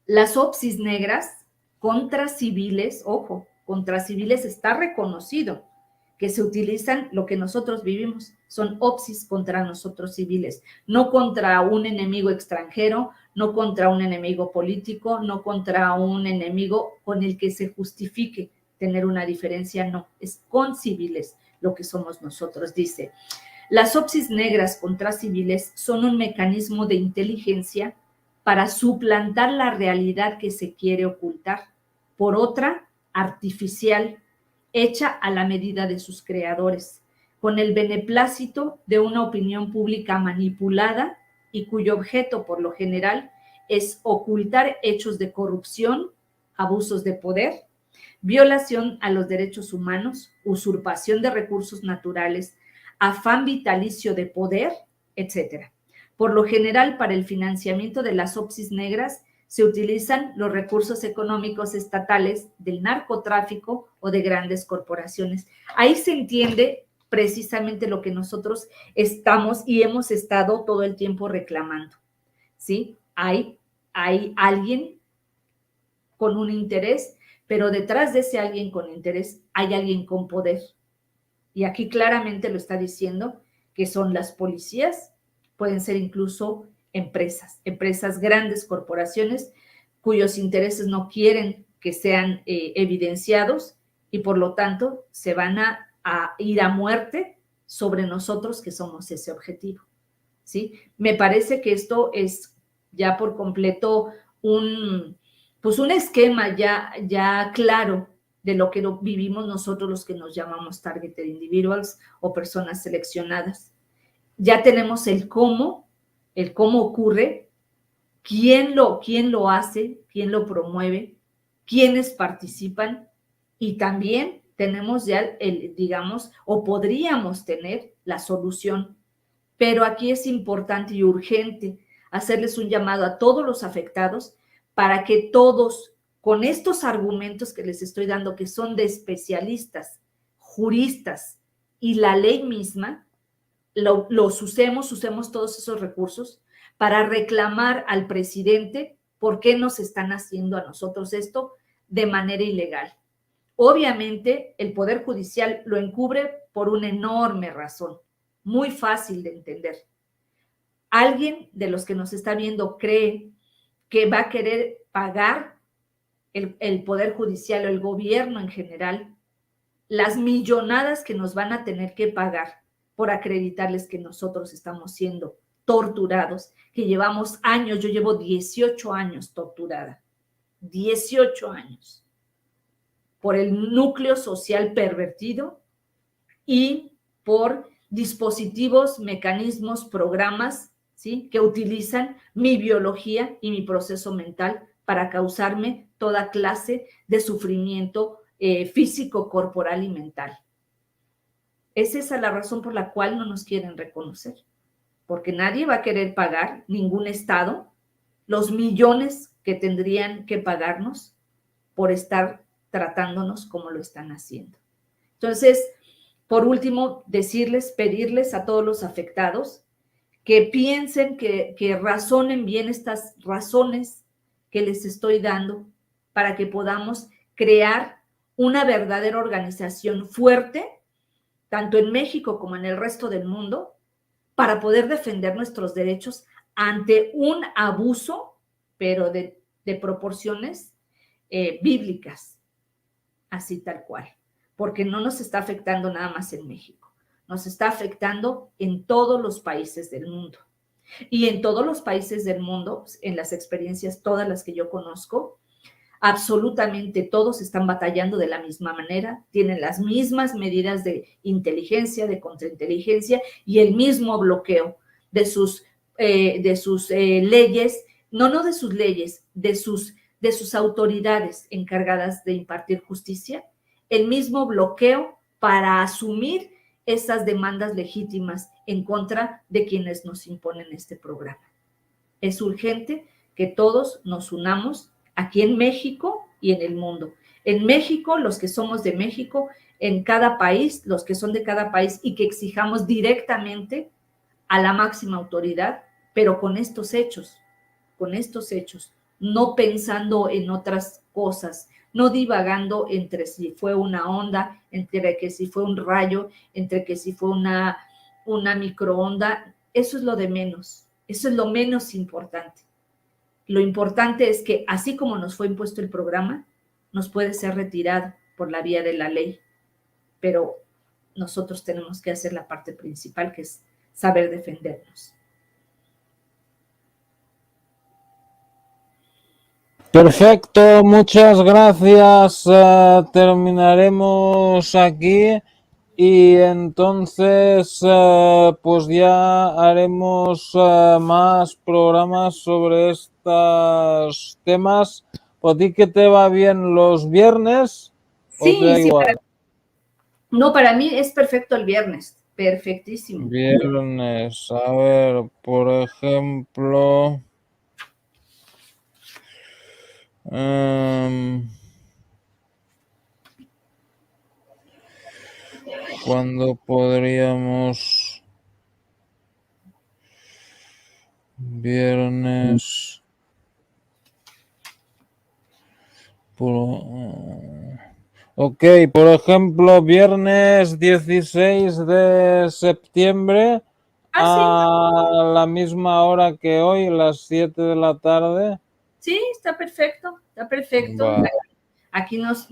las OPSIs negras contra civiles, ojo, contra civiles está reconocido que se utilizan lo que nosotros vivimos, son OPSIs contra nosotros civiles, no contra un enemigo extranjero, no contra un enemigo político, no contra un enemigo con el que se justifique tener una diferencia, no, es con civiles lo que somos nosotros. Dice, las OPSIs negras contra civiles son un mecanismo de inteligencia para suplantar la realidad que se quiere ocultar por otra artificial, hecha a la medida de sus creadores, con el beneplácito de una opinión pública manipulada y cuyo objeto, por lo general, es ocultar hechos de corrupción, abusos de poder, violación a los derechos humanos, usurpación de recursos naturales, afán vitalicio de poder, etc. Por lo general, para el financiamiento de las OPSIs negras se utilizan los recursos económicos estatales del narcotráfico o de grandes corporaciones. Ahí se entiende precisamente lo que nosotros estamos y hemos estado todo el tiempo reclamando, ¿sí? Hay alguien con un interés, pero detrás de ese alguien con interés hay alguien con poder. Y aquí claramente lo está diciendo que son las policías, pueden ser incluso empresas, grandes corporaciones cuyos intereses no quieren que sean evidenciados y por lo tanto se van a ir a muerte sobre nosotros que somos ese objetivo, ¿sí? Me parece que esto es ya por completo pues un esquema ya claro de lo que vivimos nosotros los que nos llamamos targeted individuals o personas seleccionadas. Ya tenemos el cómo ocurre, quién lo hace, quién lo promueve, quiénes participan, y también tenemos ya digamos, o podríamos tener la solución. Pero aquí es importante y urgente hacerles un llamado a todos los afectados para que todos, con estos argumentos que les estoy dando, que son de especialistas, juristas y la ley misma, los usemos todos esos recursos para reclamar al presidente por qué nos están haciendo a nosotros esto de manera ilegal. Obviamente, el Poder Judicial lo encubre por una enorme razón, muy fácil de entender. ¿Alguien de los que nos está viendo cree que va a querer pagar el Poder Judicial o el gobierno en general las millonadas que nos van a tener que pagar por acreditarles que nosotros estamos siendo torturados, que llevamos años? Yo llevo 18 años torturada, 18 años, por el núcleo social pervertido y por dispositivos, mecanismos, programas, ¿sí?, que utilizan mi biología y mi proceso mental para causarme toda clase de sufrimiento físico, corporal y mental. Es esa la razón por la cual no nos quieren reconocer, porque nadie va a querer pagar, ningún Estado, los millones que tendrían que pagarnos por estar tratándonos como lo están haciendo. Entonces, por último, pedirles a todos los afectados que piensen, que razonen bien estas razones que les estoy dando para que podamos crear una verdadera organización fuerte, tanto en México como en el resto del mundo, para poder defender nuestros derechos ante un abuso, pero de proporciones bíblicas, así tal cual, porque no nos está afectando nada más en México, nos está afectando en todos los países del mundo. Y en todos los países del mundo, en las experiencias, todas las que yo conozco, absolutamente todos están batallando de la misma manera, tienen las mismas medidas de inteligencia, de contrainteligencia y el mismo bloqueo de sus leyes, no de sus leyes, de sus autoridades encargadas de impartir justicia, el mismo bloqueo para asumir esas demandas legítimas en contra de quienes nos imponen este programa. Es urgente que todos nos unamos aquí en México y en el mundo. En México, los que somos de México, en cada país, los que son de cada país, y que exijamos directamente a la máxima autoridad, pero con estos hechos, no pensando en otras cosas, no divagando entre si fue una onda, entre que si fue un rayo, entre que si fue una microonda. Eso es lo de menos, eso es lo menos importante. Lo importante es que, así como nos fue impuesto el programa, nos puede ser retirado por la vía de la ley, pero nosotros tenemos que hacer la parte principal, que es saber defendernos. Perfecto, muchas gracias. Terminaremos aquí y entonces pues ya haremos más programas sobre estos temas. ¿A ti que te va bien los viernes? Sí, ¿O te da igual? No, para mí es perfecto el viernes, perfectísimo. Viernes, a ver, por ejemplo... ¿cuándo podríamos? Viernes. Ok, por ejemplo, viernes 16 de septiembre a la misma hora que hoy, las 7 de la tarde. Sí, está perfecto, está perfecto. Va. Aquí nos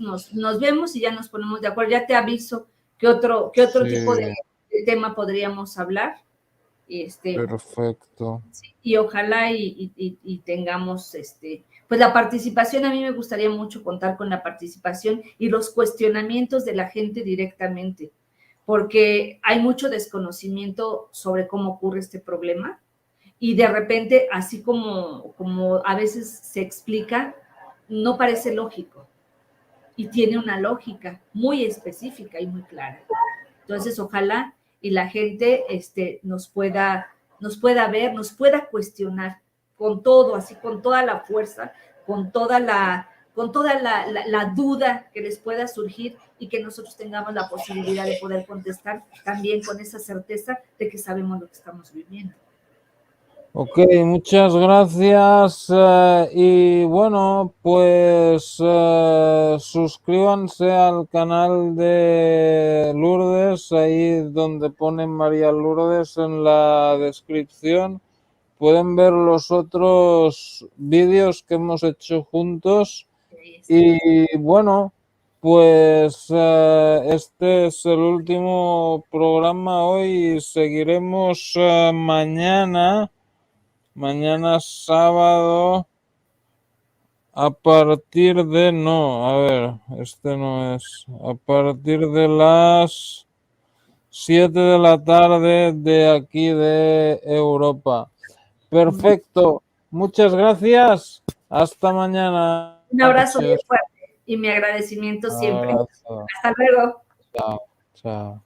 vemos y ya nos ponemos de acuerdo. Ya te aviso qué otro Sí. tipo de tema podríamos hablar. Perfecto. Sí, y ojalá y tengamos Pues la participación, a mí me gustaría mucho contar con la participación y los cuestionamientos de la gente directamente, porque hay mucho desconocimiento sobre cómo ocurre este problema y de repente, así como a veces se explica, no parece lógico y tiene una lógica muy específica y muy clara. Entonces, ojalá y la gente nos pueda ver, nos pueda cuestionar con todo, así con toda la fuerza, con toda la duda que les pueda surgir y que nosotros tengamos la posibilidad de poder contestar también con esa certeza de que sabemos lo que estamos viviendo. Ok, muchas gracias. Y bueno, pues suscríbanse al canal de Lourdes, ahí donde ponen María Lourdes en la descripción. Pueden ver los otros vídeos que hemos hecho juntos. Y bueno, pues este es el último programa hoy. Seguiremos mañana. Mañana sábado a partir de, no, a ver, este no es, a partir de las 7 de la tarde de aquí de Europa. Perfecto, muchas gracias, hasta mañana. Un abrazo bien fuerte y mi agradecimiento siempre. Abrazo. Hasta luego. Chao, chao.